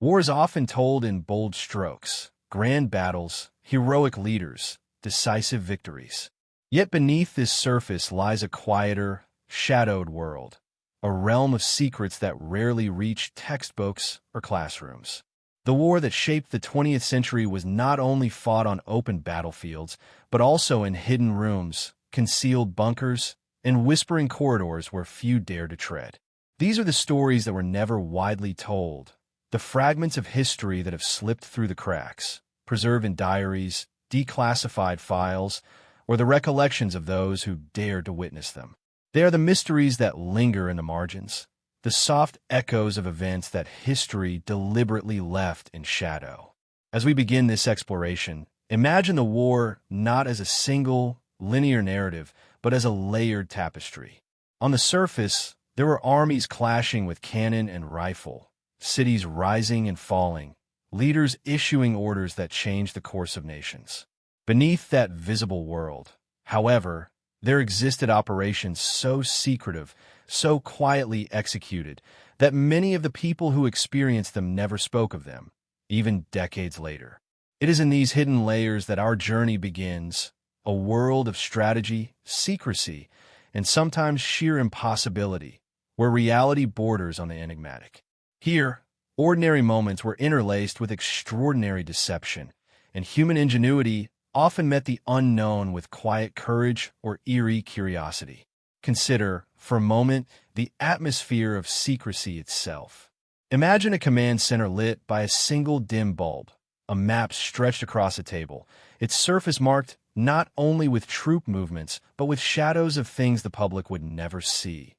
War is often told in bold strokes, grand battles, heroic leaders, decisive victories. Yet beneath this surface lies a quieter, shadowed world, a realm of secrets that rarely reach textbooks or classrooms. The war that shaped the 20th century was not only fought on open battlefields, but also in hidden rooms, concealed bunkers, and whispering corridors where few dared to tread. These are the stories that were never widely told, the fragments of history that have slipped through the cracks, preserved in diaries, declassified files, or the recollections of those who dared to witness them. They are the mysteries that linger in the margins, the soft echoes of events that history deliberately left in shadow. As we begin this exploration, imagine the war not as a single, linear narrative, but as a layered tapestry. On the surface, there were armies clashing with cannon and rifle, cities rising and falling, leaders issuing orders that changed the course of nations. Beneath that visible world, however, there existed operations so secretive, so quietly executed, that many of the people who experienced them never spoke of them, even decades later. It is in these hidden layers that our journey begins, a world of strategy, secrecy, and sometimes sheer impossibility, where reality borders on the enigmatic. Here, ordinary moments were interlaced with extraordinary deception, and human ingenuity often met the unknown with quiet courage or eerie curiosity. Consider, for a moment, the atmosphere of secrecy itself. Imagine a command center lit by a single dim bulb, a map stretched across a table, its surface marked not only with troop movements, but with shadows of things the public would never see.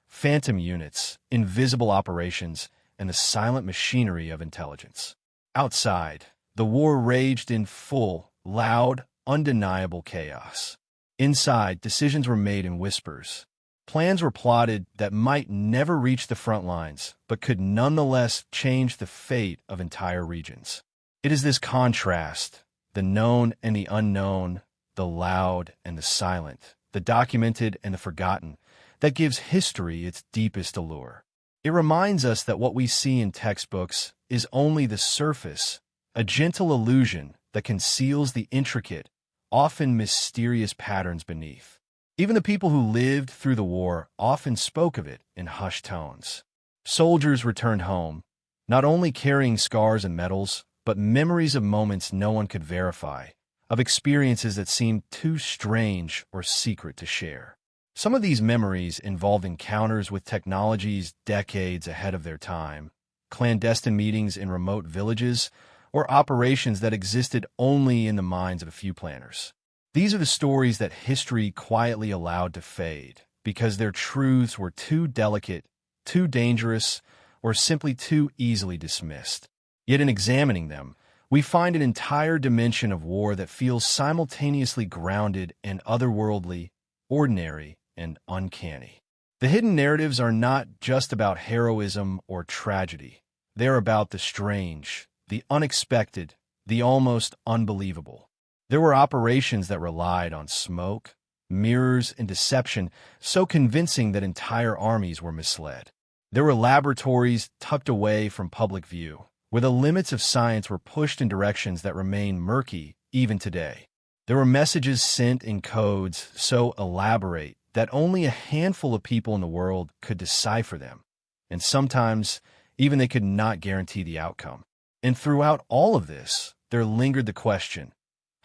Phantom units, invisible operations, and the silent machinery of intelligence. Outside, the war raged in full, loud, undeniable chaos. Inside, decisions were made in whispers. Plans were plotted that might never reach the front lines, but could nonetheless change the fate of entire regions. It is this contrast, the known and the unknown, the loud and the silent, the documented and the forgotten, that gives history its deepest allure. It reminds us that what we see in textbooks is only the surface, a gentle illusion that conceals the intricate, often mysterious patterns beneath. Even the people who lived through the war often spoke of it in hushed tones. Soldiers returned home, not only carrying scars and medals, but memories of moments no one could verify, of experiences that seemed too strange or secret to share. Some of these memories involved encounters with technologies decades ahead of their time, clandestine meetings in remote villages, or operations that existed only in the minds of a few planners. These are the stories that history quietly allowed to fade, because their truths were too delicate, too dangerous, or simply too easily dismissed. Yet in examining them, we find an entire dimension of war that feels simultaneously grounded and otherworldly, ordinary, and uncanny. The hidden narratives are not just about heroism or tragedy. They're about the strange, the unexpected, the almost unbelievable. There were operations that relied on smoke, mirrors, and deception so convincing that entire armies were misled. There were laboratories tucked away from public view, where the limits of science were pushed in directions that remain murky even today. There were messages sent in codes so elaborate that only a handful of people in the world could decipher them, and sometimes even they could not guarantee the outcome. And throughout all of this, there lingered the question,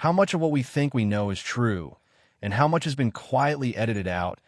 how much of what we think we know is true, and how much has been quietly edited out,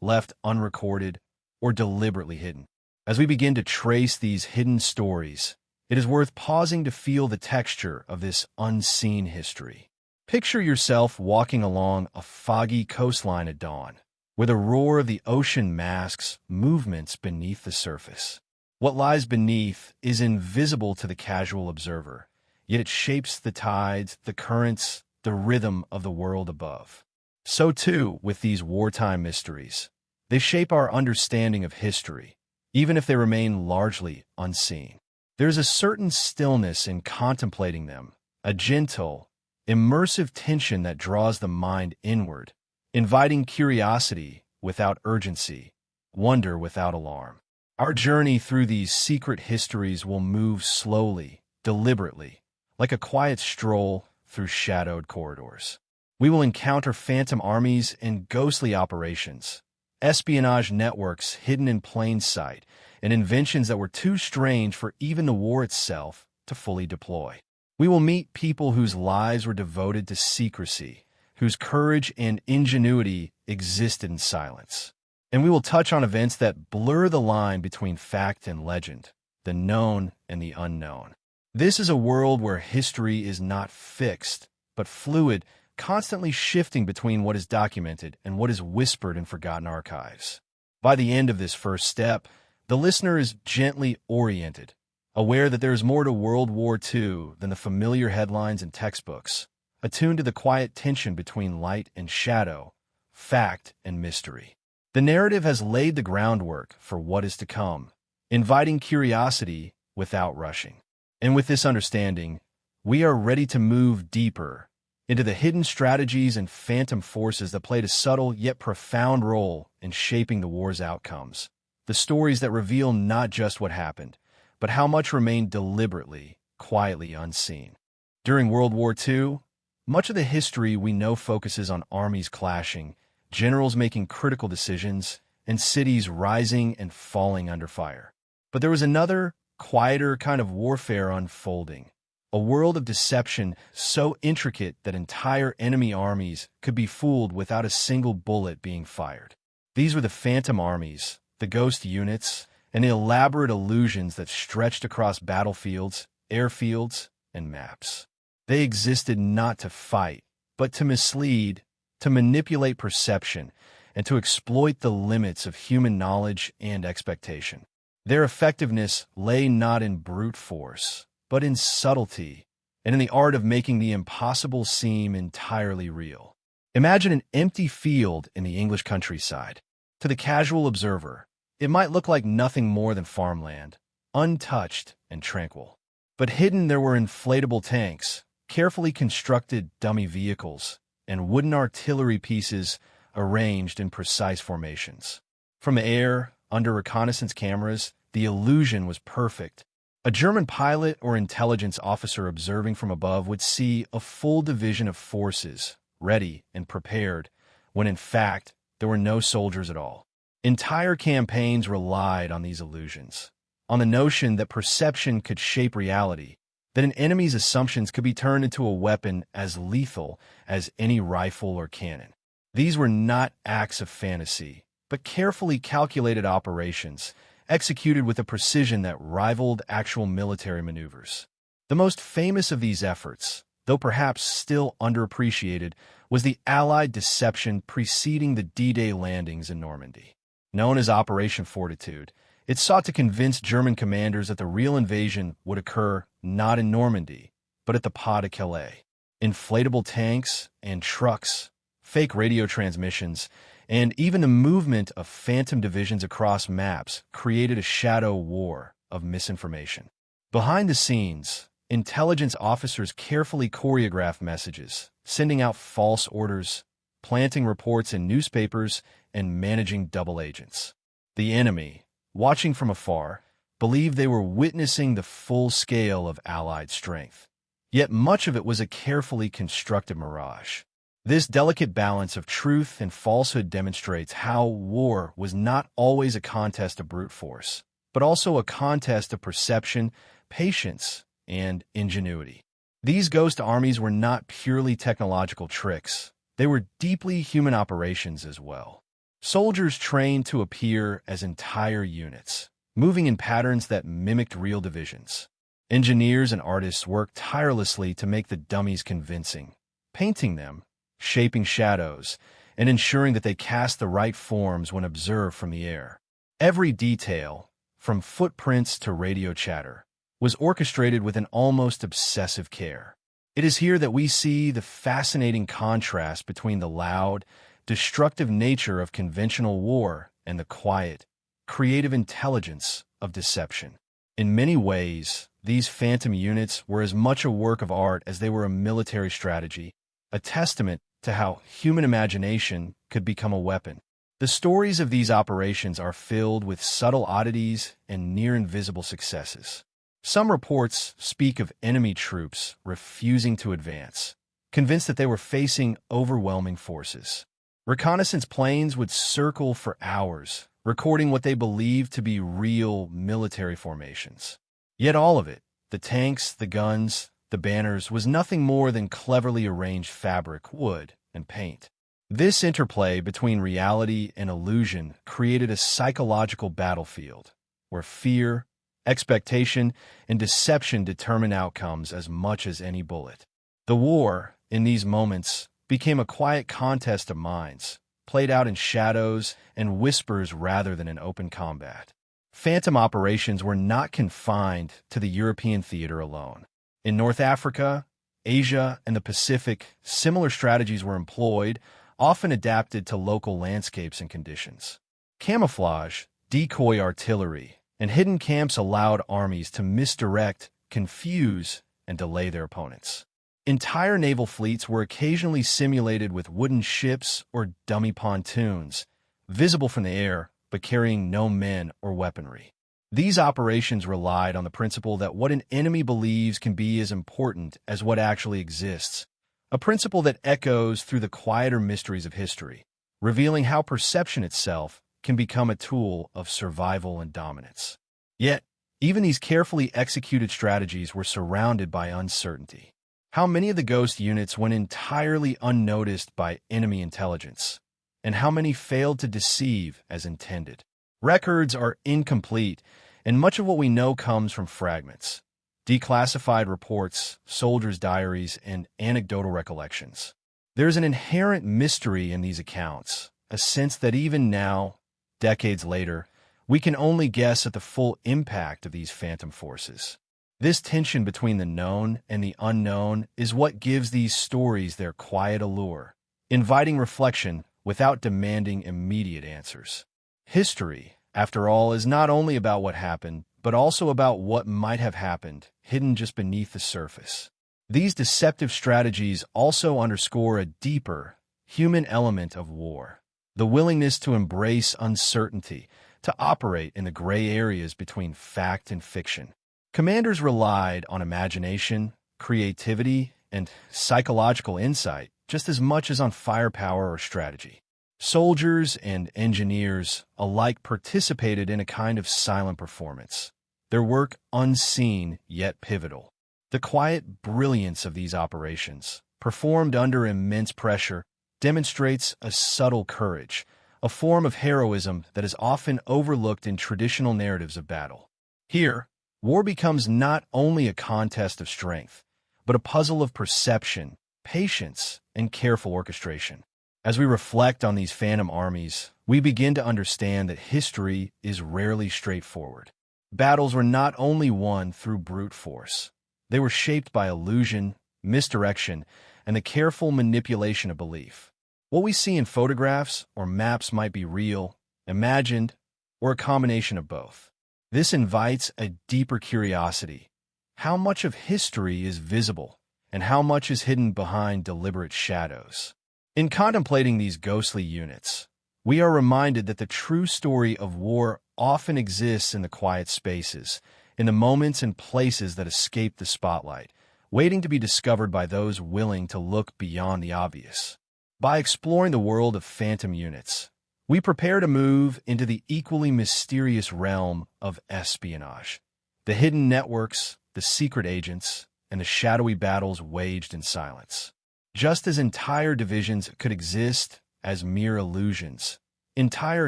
left unrecorded, or deliberately hidden? As we begin to trace these hidden stories, it is worth pausing to feel the texture of this unseen history. Picture yourself walking along a foggy coastline at dawn, where the roar of the ocean masks movements beneath the surface. What lies beneath is invisible to the casual observer, yet it shapes the tides, the currents, the rhythm of the world above. So too with these wartime mysteries. They shape our understanding of history, even if they remain largely unseen. There's a certain stillness in contemplating them, a gentle, immersive tension that draws the mind inward, inviting curiosity without urgency, wonder without alarm. Our journey through these secret histories will move slowly, deliberately, like a quiet stroll through shadowed corridors. We will encounter phantom armies and ghostly operations, espionage networks hidden in plain sight, and inventions that were too strange for even the war itself to fully deploy. We will meet people whose lives were devoted to secrecy, whose courage and ingenuity existed in silence. And we will touch on events that blur the line between fact and legend, the known and the unknown. This is a world where history is not fixed, but fluid, constantly shifting between what is documented and what is whispered in forgotten archives. By the end of this first step, the listener is gently oriented, aware that there is more to World War II than the familiar headlines and textbooks, attuned to the quiet tension between light and shadow, fact and mystery. The narrative has laid the groundwork for what is to come, inviting curiosity without rushing. And with this understanding, we are ready to move deeper into the hidden strategies and phantom forces that played a subtle yet profound role in shaping the war's outcomes. The stories that reveal not just what happened, but how much remained deliberately, quietly unseen. During World War II, much of the history we know focuses on armies clashing, generals making critical decisions, and cities rising and falling under fire. But there was another, quieter kind of warfare unfolding. A world of deception so intricate that entire enemy armies could be fooled without a single bullet being fired. These were the phantom armies, the ghost units, and the elaborate illusions that stretched across battlefields, airfields, and maps. They existed not to fight, but to mislead, to manipulate perception, and to exploit the limits of human knowledge and expectation. Their effectiveness lay not in brute force, but in subtlety, and in the art of making the impossible seem entirely real. Imagine an empty field in the English countryside. To the casual observer, it might look like nothing more than farmland, untouched and tranquil. But hidden there were inflatable tanks, carefully constructed dummy vehicles, and wooden artillery pieces arranged in precise formations. From the air, under reconnaissance cameras, the illusion was perfect. A German pilot or intelligence officer observing from above would see a full division of forces, ready and prepared, when in fact there were no soldiers at all. Entire campaigns relied on these illusions, on the notion that perception could shape reality, that an enemy's assumptions could be turned into a weapon as lethal as any rifle or cannon. These were not acts of fantasy, but carefully calculated operations, executed with a precision that rivaled actual military maneuvers. The most famous of these efforts, though perhaps still underappreciated, was the Allied deception preceding the D-Day landings in Normandy. Known as Operation Fortitude, it sought to convince German commanders that the real invasion would occur not in Normandy, but at the Pas de Calais. Inflatable tanks and trucks, fake radio transmissions, and even the movement of phantom divisions across maps created a shadow war of misinformation. Behind the scenes, intelligence officers carefully choreographed messages, sending out false orders, planting reports in newspapers, and managing double agents. The enemy, watching from afar, believed they were witnessing the full scale of Allied strength. Yet much of it was a carefully constructed mirage. This delicate balance of truth and falsehood demonstrates how war was not always a contest of brute force, but also a contest of perception, patience, and ingenuity. These ghost armies were not purely technological tricks. They were deeply human operations as well. Soldiers trained to appear as entire units, moving in patterns that mimicked real divisions. Engineers and artists worked tirelessly to make the dummies convincing, painting them, shaping shadows, and ensuring that they cast the right forms when observed from the air. Every detail, from footprints to radio chatter, was orchestrated with an almost obsessive care. It is here that we see the fascinating contrast between the loud, destructive nature of conventional war and the quiet, creative intelligence of deception. In many ways, these phantom units were as much a work of art as they were a military strategy, a testament to how human imagination could become a weapon. The stories of these operations are filled with subtle oddities and near-invisible successes. Some reports speak of enemy troops refusing to advance, convinced that they were facing overwhelming forces. Reconnaissance planes would circle for hours, recording what they believed to be real military formations. Yet all of it, the tanks, the guns, the banners, was nothing more than cleverly arranged fabric, wood, and paint. This interplay between reality and illusion created a psychological battlefield where fear, expectation, and deception determine outcomes as much as any bullet. The war, in these moments, became a quiet contest of minds, played out in shadows and whispers rather than in open combat. Phantom operations were not confined to the European theater alone. In North Africa, Asia, and the Pacific, similar strategies were employed, often adapted to local landscapes and conditions. Camouflage, decoy artillery, and hidden camps allowed armies to misdirect, confuse, and delay their opponents. Entire naval fleets were occasionally simulated with wooden ships or dummy pontoons, visible from the air but carrying no men or weaponry. These operations relied on the principle that what an enemy believes can be as important as what actually exists, a principle that echoes through the quieter mysteries of history, revealing how perception itself can become a tool of survival and dominance. Yet, even these carefully executed strategies were surrounded by uncertainty. How many of the ghost units went entirely unnoticed by enemy intelligence, and how many failed to deceive as intended? Records are incomplete, and much of what we know comes from fragments, declassified reports, soldiers' diaries, and anecdotal recollections. There's an inherent mystery in these accounts, a sense that even now, decades later, we can only guess at the full impact of these phantom forces. This tension between the known and the unknown is what gives these stories their quiet allure, inviting reflection without demanding immediate answers. History, after all, is not only about what happened, but also about what might have happened, hidden just beneath the surface. These deceptive strategies also underscore a deeper, human element of war, the willingness to embrace uncertainty, to operate in the gray areas between fact and fiction. Commanders relied on imagination, creativity, and psychological insight just as much as on firepower or strategy. Soldiers and engineers alike participated in a kind of silent performance, their work unseen yet pivotal. The quiet brilliance of these operations, performed under immense pressure, demonstrates a subtle courage, a form of heroism that is often overlooked in traditional narratives of battle. Here, war becomes not only a contest of strength, but a puzzle of perception, patience, and careful orchestration. As we reflect on these phantom armies, we begin to understand that history is rarely straightforward. Battles were not only won through brute force. They were shaped by illusion, misdirection, and the careful manipulation of belief. What we see in photographs or maps might be real, imagined, or a combination of both. This invites a deeper curiosity. How much of history is visible, and how much is hidden behind deliberate shadows? In contemplating these ghostly units, we are reminded that the true story of war often exists in the quiet spaces, in the moments and places that escape the spotlight, waiting to be discovered by those willing to look beyond the obvious. By exploring the world of phantom units, we prepare to move into the equally mysterious realm of espionage, the hidden networks, the secret agents, and the shadowy battles waged in silence. Just as entire divisions could exist as mere illusions, entire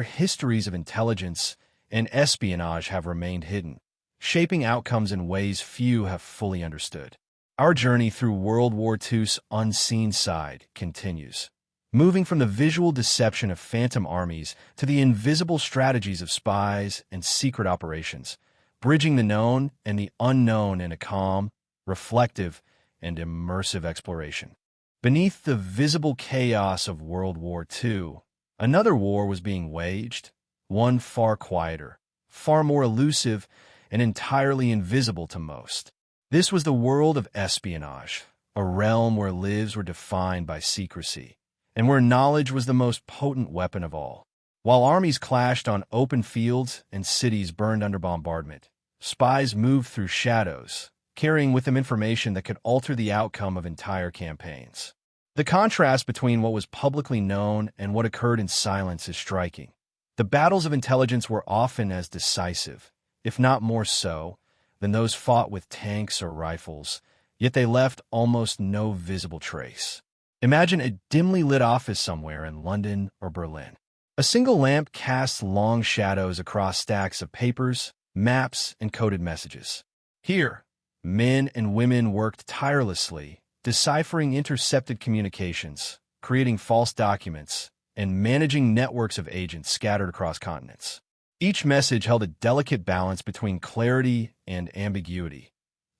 histories of intelligence and espionage have remained hidden, shaping outcomes in ways few have fully understood. Our journey through World War II's unseen side continues, moving from the visual deception of phantom armies to the invisible strategies of spies and secret operations, bridging the known and the unknown in a calm, reflective, and immersive exploration. Beneath the visible chaos of World War II, another war was being waged, one far quieter, far more elusive, and entirely invisible to most. This was the world of espionage, a realm where lives were defined by secrecy, and where knowledge was the most potent weapon of all. While armies clashed on open fields and cities burned under bombardment, spies moved through shadows, carrying with them information that could alter the outcome of entire campaigns. The contrast between what was publicly known and what occurred in silence is striking. The battles of intelligence were often as decisive, if not more so, than those fought with tanks or rifles, yet they left almost no visible trace. Imagine a dimly lit office somewhere in London or Berlin. A single lamp casts long shadows across stacks of papers, maps, and coded messages. Here, men and women worked tirelessly, deciphering intercepted communications, creating false documents, and managing networks of agents scattered across continents. Each message held a delicate balance between clarity and ambiguity.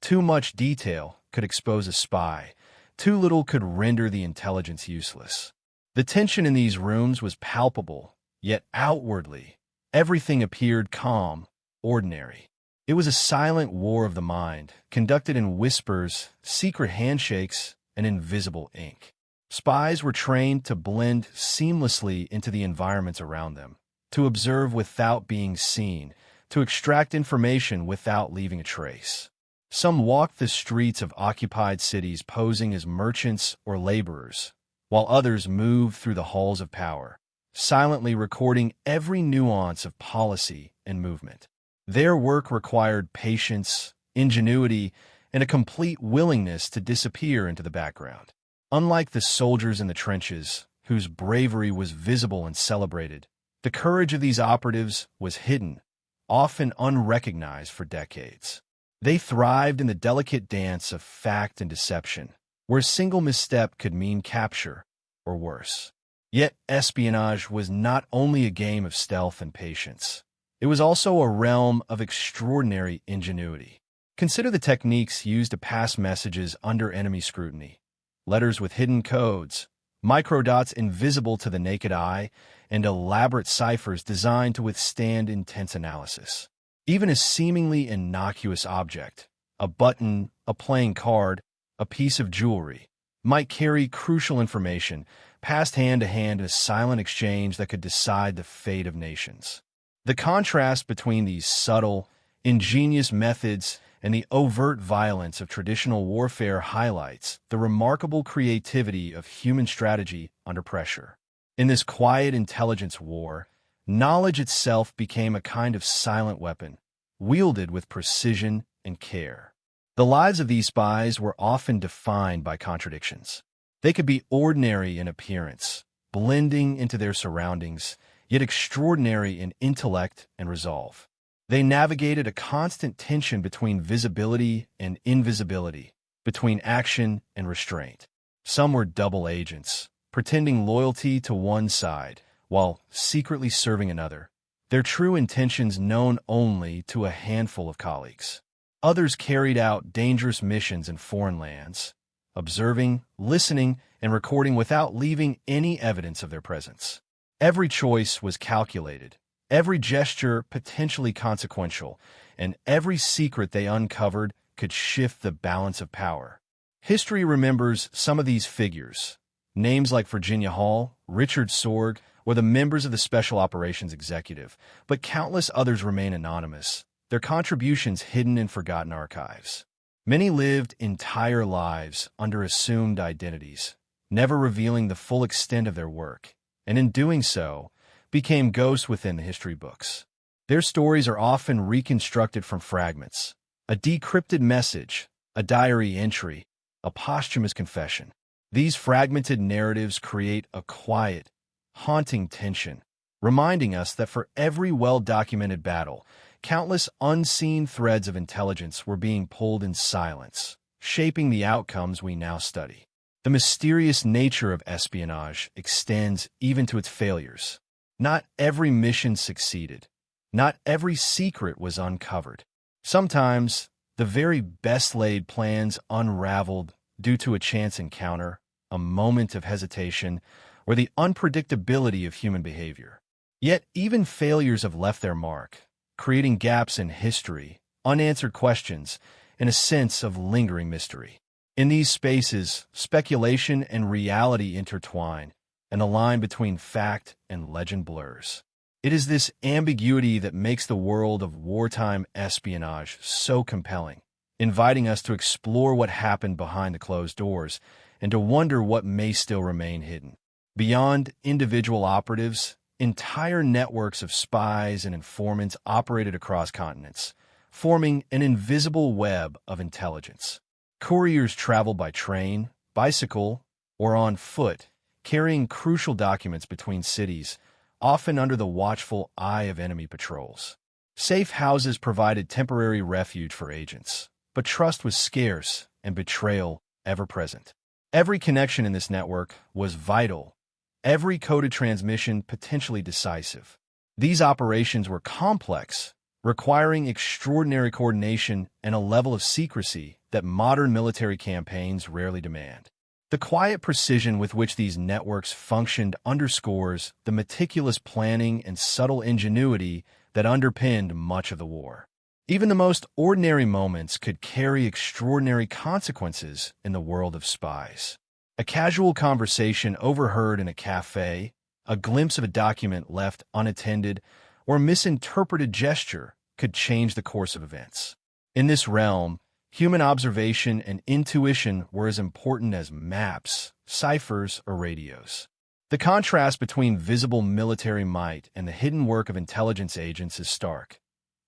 Too much detail could expose a spy, too little could render the intelligence useless. The tension in these rooms was palpable, yet outwardly, everything appeared calm, ordinary. It was a silent war of the mind, conducted in whispers, secret handshakes, and invisible ink. Spies were trained to blend seamlessly into the environments around them, to observe without being seen, to extract information without leaving a trace. Some walked the streets of occupied cities posing as merchants or laborers, while others moved through the halls of power, silently recording every nuance of policy and movement. Their work required patience, ingenuity, and a complete willingness to disappear into the background. Unlike the soldiers in the trenches, whose bravery was visible and celebrated, the courage of these operatives was hidden, often unrecognized for decades. They thrived in the delicate dance of fact and deception, where a single misstep could mean capture, or worse. Yet espionage was not only a game of stealth and patience. It was also a realm of extraordinary ingenuity. Consider the techniques used to pass messages under enemy scrutiny. Letters with hidden codes, microdots invisible to the naked eye, and elaborate ciphers designed to withstand intense analysis. Even a seemingly innocuous object, a button, a playing card, a piece of jewelry, might carry crucial information passed hand to hand in a silent exchange that could decide the fate of nations. The contrast between these subtle, ingenious methods and the overt violence of traditional warfare highlights the remarkable creativity of human strategy under pressure. In this quiet intelligence war, knowledge itself became a kind of silent weapon, wielded with precision and care. The lives of these spies were often defined by contradictions. They could be ordinary in appearance, blending into their surroundings, yet extraordinary in intellect and resolve. They navigated a constant tension between visibility and invisibility, between action and restraint. Some were double agents, pretending loyalty to one side, while secretly serving another, their true intentions known only to a handful of colleagues. Others carried out dangerous missions in foreign lands, observing, listening, and recording without leaving any evidence of their presence. Every choice was calculated, every gesture potentially consequential, and every secret they uncovered could shift the balance of power. History remembers some of these figures, names like Virginia Hall, Richard Sorge, or the members of the Special Operations Executive, but countless others remain anonymous, their contributions hidden in forgotten archives. Many lived entire lives under assumed identities, never revealing the full extent of their work, and in doing so, became ghosts within the history books. Their stories are often reconstructed from fragments, a decrypted message, a diary entry, a posthumous confession. These fragmented narratives create a quiet, haunting tension, reminding us that for every well-documented battle, countless unseen threads of intelligence were being pulled in silence, shaping the outcomes we now study. The mysterious nature of espionage extends even to its failures. Not every mission succeeded. Not every secret was uncovered. Sometimes, the very best-laid plans unraveled due to a chance encounter, a moment of hesitation, or the unpredictability of human behavior. Yet even failures have left their mark, creating gaps in history, unanswered questions, and a sense of lingering mystery. In these spaces, speculation and reality intertwine, and the line between fact and legend blurs. It is this ambiguity that makes the world of wartime espionage so compelling, inviting us to explore what happened behind the closed doors and to wonder what may still remain hidden. Beyond individual operatives, entire networks of spies and informants operated across continents, forming an invisible web of intelligence. Couriers traveled by train, bicycle, or on foot, carrying crucial documents between cities, often under the watchful eye of enemy patrols. Safe houses provided temporary refuge for agents, but trust was scarce and betrayal ever-present. Every connection in this network was vital, every coded transmission potentially decisive. These operations were complex, requiring extraordinary coordination and a level of secrecy that modern military campaigns rarely demand. The quiet precision with which these networks functioned underscores the meticulous planning and subtle ingenuity that underpinned much of the war. Even the most ordinary moments could carry extraordinary consequences in the world of spies. A casual conversation overheard in a cafe, a glimpse of a document left unattended, or a misinterpreted gesture could change the course of events. In this realm, human observation and intuition were as important as maps, ciphers, or radios. The contrast between visible military might and the hidden work of intelligence agents is stark.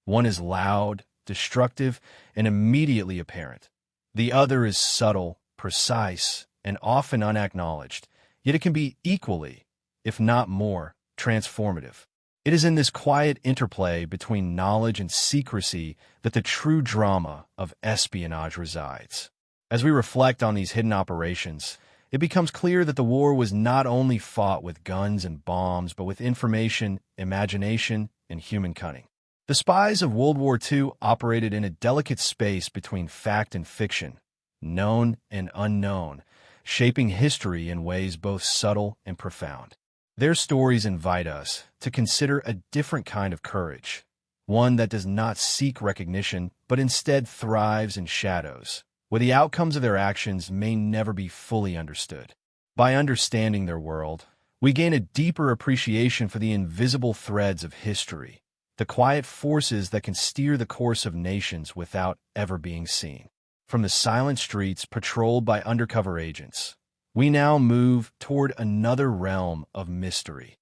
One is loud, destructive, and immediately apparent. The other is subtle, precise, and often unacknowledged, yet it can be equally, if not more, transformative. It is in this quiet interplay between knowledge and secrecy that the true drama of espionage resides. As we reflect on these hidden operations, it becomes clear that the war was not only fought with guns and bombs, but with information, imagination, and human cunning. The spies of World War II operated in a delicate space between fact and fiction, known and unknown, shaping history in ways both subtle and profound. Their stories invite us to consider a different kind of courage, one that does not seek recognition but instead thrives in shadows, where the outcomes of their actions may never be fully understood. By understanding their world, we gain a deeper appreciation for the invisible threads of history, the quiet forces that can steer the course of nations without ever being seen. From the silent streets patrolled by undercover agents, we now move toward another realm of mystery.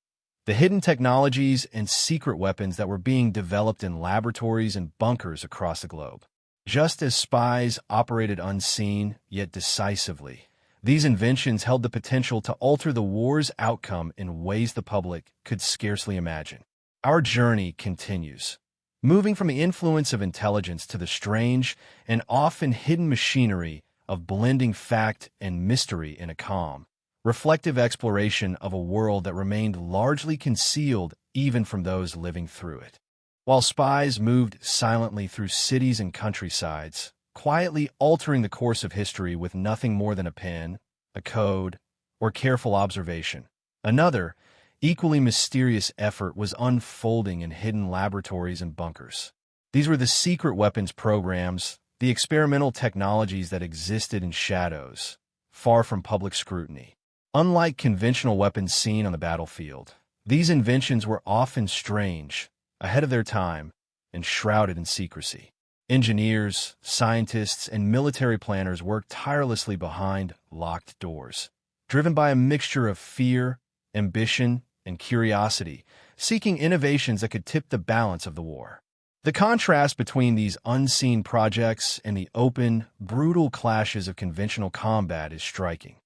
The hidden technologies and secret weapons that were being developed in laboratories and bunkers across the globe. Just as spies operated unseen, yet decisively, these inventions held the potential to alter the war's outcome in ways the public could scarcely imagine. Our journey continues, moving from the influence of intelligence to the strange and often hidden machinery of blending fact and mystery in a calm, reflective exploration of a world that remained largely concealed even from those living through it. While spies moved silently through cities and countrysides, quietly altering the course of history with nothing more than a pen, a code, or careful observation, another, equally mysterious effort was unfolding in hidden laboratories and bunkers. These were the secret weapons programs, the experimental technologies that existed in shadows, far from public scrutiny. Unlike conventional weapons seen on the battlefield, these inventions were often strange, ahead of their time, and shrouded in secrecy. Engineers, scientists, and military planners worked tirelessly behind locked doors, driven by a mixture of fear, ambition, and curiosity, seeking innovations that could tip the balance of the war. The contrast between these unseen projects and the open, brutal clashes of conventional combat is striking.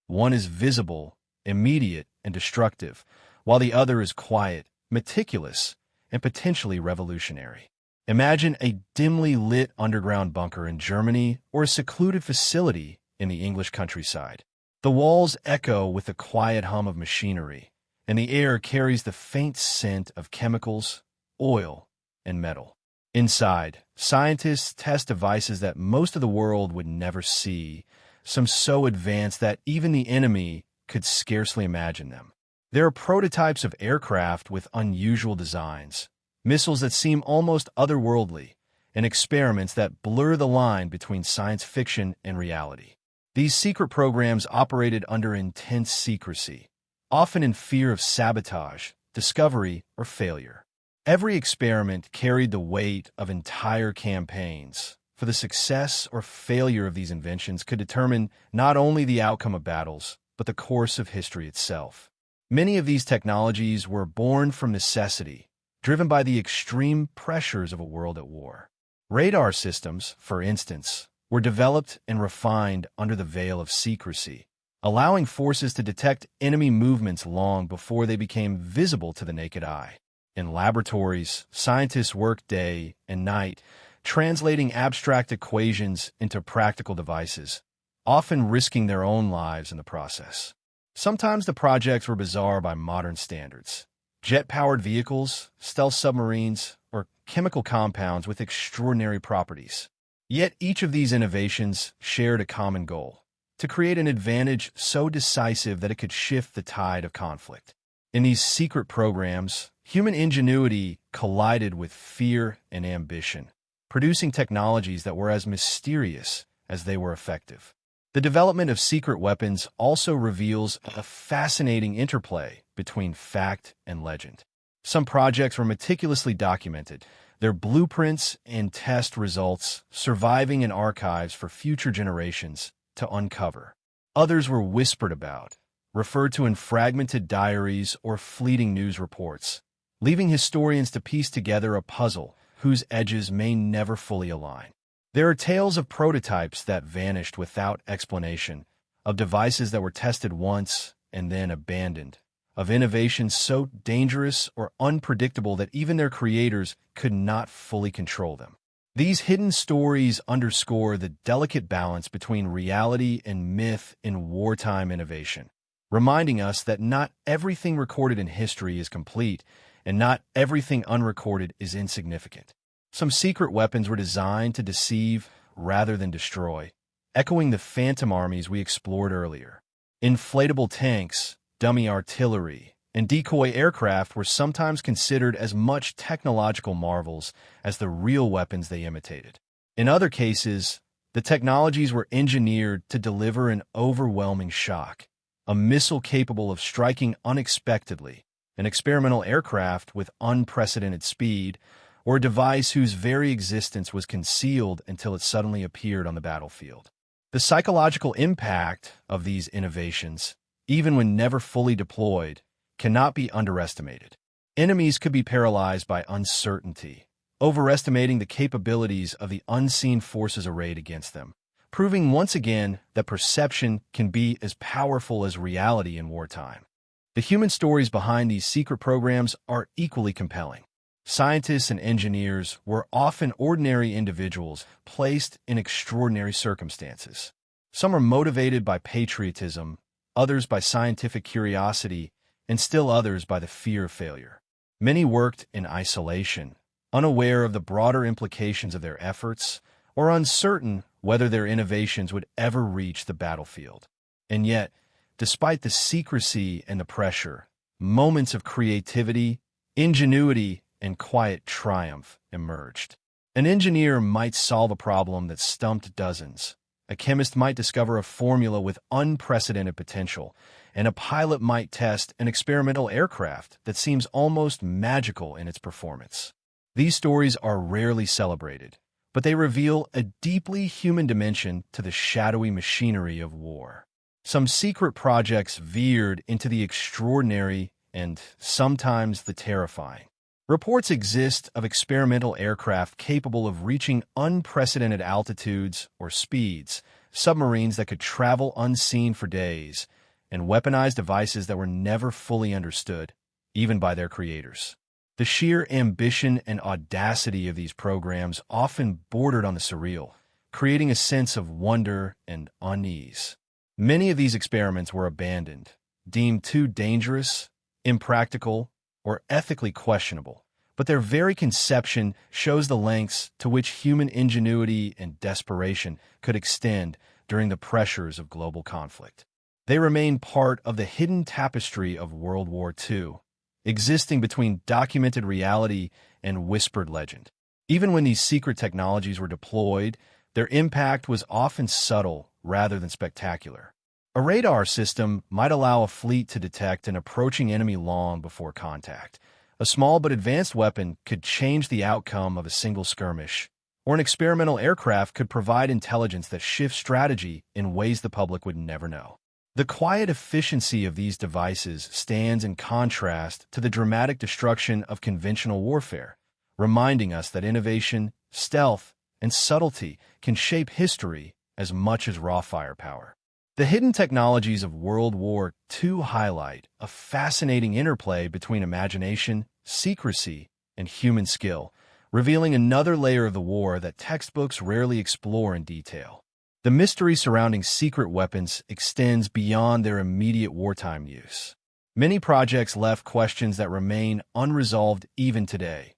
One is visible, immediate, and destructive, while the other is quiet, meticulous, and potentially revolutionary. Imagine a dimly lit underground bunker in Germany or a secluded facility in the English countryside. The walls echo with the quiet hum of machinery, and the air carries the faint scent of chemicals, oil, and metal. Inside, scientists test devices that most of the world would never see, some so advanced that even the enemy could scarcely imagine them. There are prototypes of aircraft with unusual designs, missiles that seem almost otherworldly, and experiments that blur the line between science fiction and reality. These secret programs operated under intense secrecy, often in fear of sabotage, discovery, or failure. Every experiment carried the weight of entire campaigns, for the success or failure of these inventions could determine not only the outcome of battles, but the course of history itself. Many of these technologies were born from necessity, driven by the extreme pressures of a world at war. Radar systems, for instance, were developed and refined under the veil of secrecy, allowing forces to detect enemy movements long before they became visible to the naked eye. In laboratories, scientists worked day and night, translating abstract equations into practical devices, often risking their own lives in the process. Sometimes the projects were bizarre by modern standards. Jet-powered vehicles, stealth submarines, or chemical compounds with extraordinary properties. Yet each of these innovations shared a common goal: to create an advantage so decisive that it could shift the tide of conflict. In these secret programs, human ingenuity collided with fear and ambition, producing technologies that were as mysterious as they were effective. The development of secret weapons also reveals a fascinating interplay between fact and legend. Some projects were meticulously documented, their blueprints and test results surviving in archives for future generations to uncover. Others were whispered about, referred to in fragmented diaries or fleeting news reports, leaving historians to piece together a puzzle whose edges may never fully align. There are tales of prototypes that vanished without explanation, of devices that were tested once and then abandoned, of innovations so dangerous or unpredictable that even their creators could not fully control them. These hidden stories underscore the delicate balance between reality and myth in wartime innovation, reminding us that not everything recorded in history is complete, and not everything unrecorded is insignificant. Some secret weapons were designed to deceive rather than destroy, echoing the phantom armies we explored earlier. Inflatable tanks, dummy artillery, and decoy aircraft were sometimes considered as much technological marvels as the real weapons they imitated. In other cases, the technologies were engineered to deliver an overwhelming shock, a missile capable of striking unexpectedly, an experimental aircraft with unprecedented speed, or a device whose very existence was concealed until it suddenly appeared on the battlefield. The psychological impact of these innovations, even when never fully deployed, cannot be underestimated. Enemies could be paralyzed by uncertainty, overestimating the capabilities of the unseen forces arrayed against them, proving once again that perception can be as powerful as reality in wartime. The human stories behind these secret programs are equally compelling. Scientists and engineers were often ordinary individuals placed in extraordinary circumstances. Some are motivated by patriotism, others by scientific curiosity, and still others by the fear of failure. Many worked in isolation, unaware of the broader implications of their efforts, or uncertain whether their innovations would ever reach the battlefield. And yet, despite the secrecy and the pressure, moments of creativity, ingenuity, and quiet triumph emerged. An engineer might solve a problem that stumped dozens. A chemist might discover a formula with unprecedented potential, and a pilot might test an experimental aircraft that seems almost magical in its performance. These stories are rarely celebrated, but they reveal a deeply human dimension to the shadowy machinery of war. Some secret projects veered into the extraordinary and sometimes the terrifying. Reports exist of experimental aircraft capable of reaching unprecedented altitudes or speeds, submarines that could travel unseen for days, and weaponized devices that were never fully understood, even by their creators. The sheer ambition and audacity of these programs often bordered on the surreal, creating a sense of wonder and unease. Many of these experiments were abandoned, deemed too dangerous, impractical, or ethically questionable, but their very conception shows the lengths to which human ingenuity and desperation could extend during the pressures of global conflict. They remain part of the hidden tapestry of World War II, existing between documented reality and whispered legend. Even when these secret technologies were deployed, their impact was often subtle rather than spectacular. A radar system might allow a fleet to detect an approaching enemy long before contact. A small but advanced weapon could change the outcome of a single skirmish, or an experimental aircraft could provide intelligence that shifts strategy in ways the public would never know. The quiet efficiency of these devices stands in contrast to the dramatic destruction of conventional warfare, reminding us that innovation, stealth, and subtlety can shape history as much as raw firepower. The hidden technologies of World War II highlight a fascinating interplay between imagination, secrecy, and human skill, revealing another layer of the war that textbooks rarely explore in detail. The mystery surrounding secret weapons extends beyond their immediate wartime use. Many projects left questions that remain unresolved even today.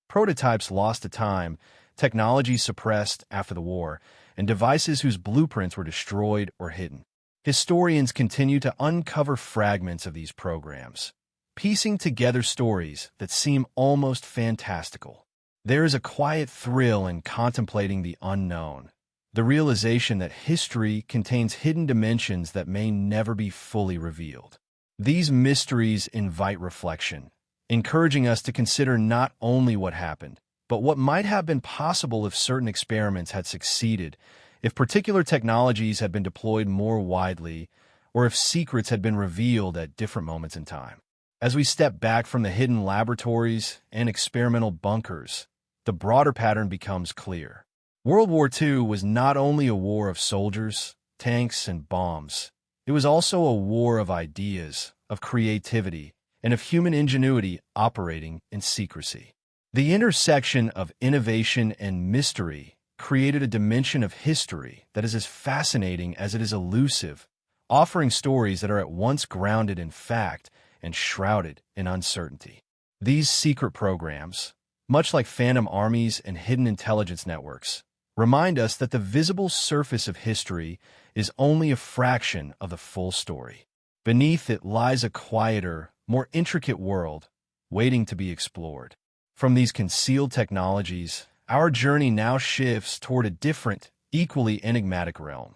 Prototypes lost to time, technology suppressed after the war, and devices whose blueprints were destroyed or hidden. Historians continue to uncover fragments of these programs, piecing together stories that seem almost fantastical. There is a quiet thrill in contemplating the unknown, the realization that history contains hidden dimensions that may never be fully revealed. These mysteries invite reflection, encouraging us to consider not only what happened, but what might have been possible if certain experiments had succeeded, if particular technologies had been deployed more widely, or if secrets had been revealed at different moments in time. As we step back from the hidden laboratories and experimental bunkers, the broader pattern becomes clear. World War II was not only a war of soldiers, tanks, and bombs. It was also a war of ideas, of creativity, and of human ingenuity operating in secrecy. The intersection of innovation and mystery created a dimension of history that is as fascinating as it is elusive, offering stories that are at once grounded in fact and shrouded in uncertainty. These secret programs, much like phantom armies and hidden intelligence networks, remind us that the visible surface of history is only a fraction of the full story. Beneath it lies a quieter, more intricate world, waiting to be explored. From these concealed technologies, our journey now shifts toward a different, equally enigmatic realm: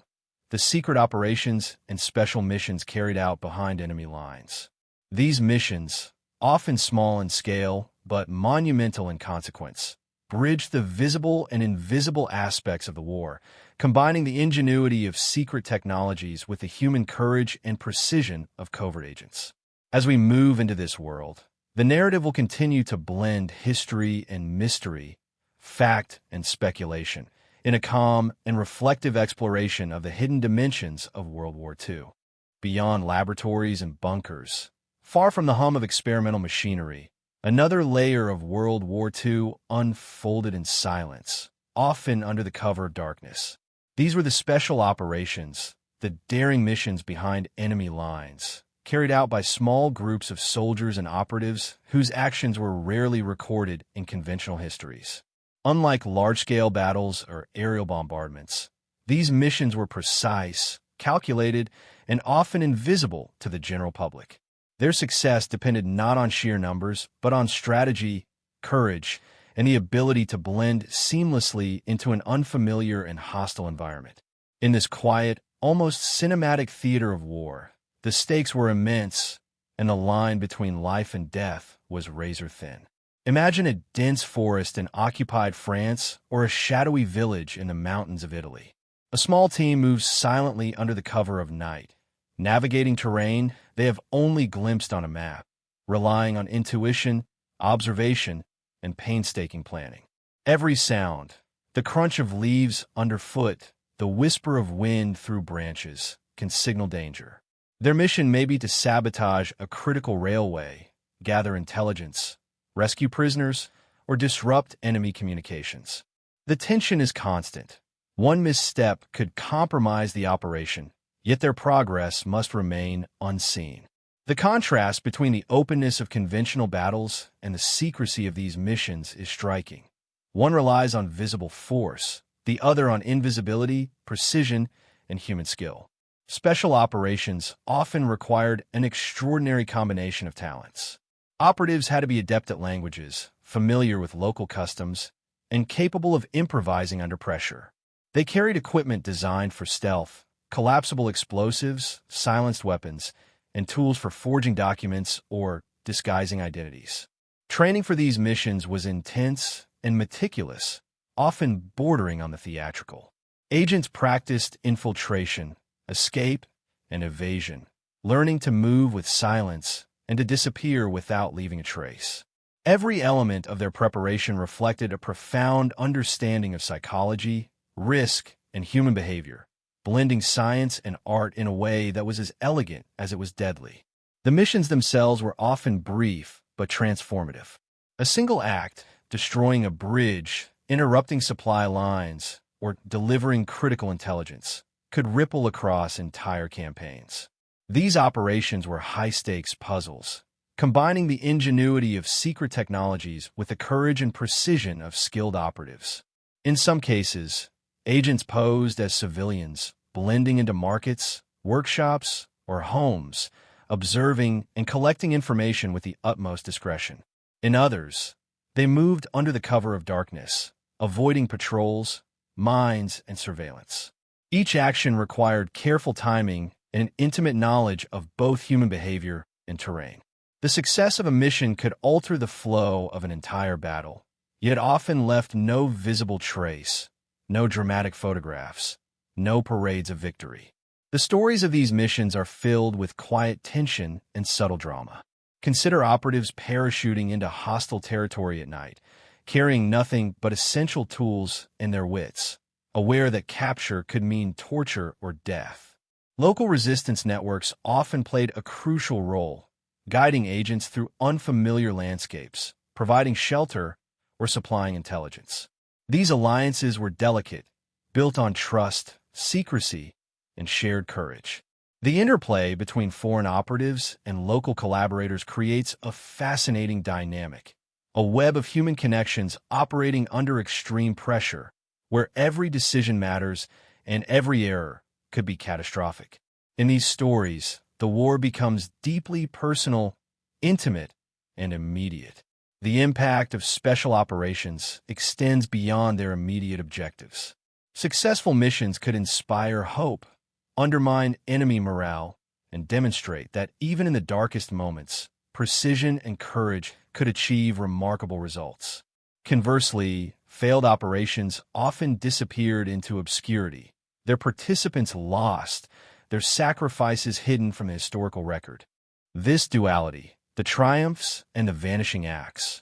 the secret operations and special missions carried out behind enemy lines. These missions, often small in scale but monumental in consequence, bridge the visible and invisible aspects of the war, combining the ingenuity of secret technologies with the human courage and precision of covert agents. As we move into this world, the narrative will continue to blend history and mystery, fact and speculation, in a calm and reflective exploration of the hidden dimensions of World War II. Beyond laboratories and bunkers, far from the hum of experimental machinery, another layer of World War II unfolded in silence, often under the cover of darkness. These were the special operations, the daring missions behind enemy lines, carried out by small groups of soldiers and operatives whose actions were rarely recorded in conventional histories. Unlike large-scale battles or aerial bombardments, these missions were precise, calculated, and often invisible to the general public. Their success depended not on sheer numbers, but on strategy, courage, and the ability to blend seamlessly into an unfamiliar and hostile environment. In this quiet, almost cinematic theater of war, the stakes were immense, and the line between life and death was razor-thin. Imagine a dense forest in occupied France or a shadowy village in the mountains of Italy. A small team moves silently under the cover of night, navigating terrain they have only glimpsed on a map, relying on intuition, observation, and painstaking planning. Every sound, the crunch of leaves underfoot, the whisper of wind through branches, can signal danger. Their mission may be to sabotage a critical railway, gather intelligence, rescue prisoners, or disrupt enemy communications. The tension is constant. One misstep could compromise the operation, yet their progress must remain unseen. The contrast between the openness of conventional battles and the secrecy of these missions is striking. One relies on visible force, the other on invisibility, precision, and human skill. Special operations often required an extraordinary combination of talents. Operatives had to be adept at languages, familiar with local customs, and capable of improvising under pressure. They carried equipment designed for stealth, collapsible explosives, silenced weapons, and tools for forging documents or disguising identities. Training for these missions was intense and meticulous, often bordering on the theatrical. Agents practiced infiltration, escape, and evasion, learning to move with silence and to disappear without leaving a trace. Every element of their preparation reflected a profound understanding of psychology, risk, and human behavior, blending science and art in a way that was as elegant as it was deadly. The missions themselves were often brief but transformative. A single act, destroying a bridge, interrupting supply lines, or delivering critical intelligence, could ripple across entire campaigns. These operations were high-stakes puzzles, combining the ingenuity of secret technologies with the courage and precision of skilled operatives. In some cases, agents posed as civilians, blending into markets, workshops, or homes, observing and collecting information with the utmost discretion. In others, they moved under the cover of darkness, avoiding patrols, mines, and surveillance. Each action required careful timing and an intimate knowledge of both human behavior and terrain. The success of a mission could alter the flow of an entire battle, yet often left no visible trace, no dramatic photographs, no parades of victory. The stories of these missions are filled with quiet tension and subtle drama. Consider operatives parachuting into hostile territory at night, carrying nothing but essential tools and their wits, aware that capture could mean torture or death. Local resistance networks often played a crucial role, guiding agents through unfamiliar landscapes, providing shelter, or supplying intelligence. These alliances were delicate, built on trust, secrecy, and shared courage. The interplay between foreign operatives and local collaborators creates a fascinating dynamic, a web of human connections operating under extreme pressure, where every decision matters and every error could be catastrophic. In these stories, the war becomes deeply personal, intimate, and immediate. The impact of special operations extends beyond their immediate objectives. Successful missions could inspire hope, undermine enemy morale, and demonstrate that even in the darkest moments, precision and courage could achieve remarkable results. Conversely, failed operations often disappeared into obscurity, their participants lost, their sacrifices hidden from the historical record. This duality, the triumphs and the vanishing acts,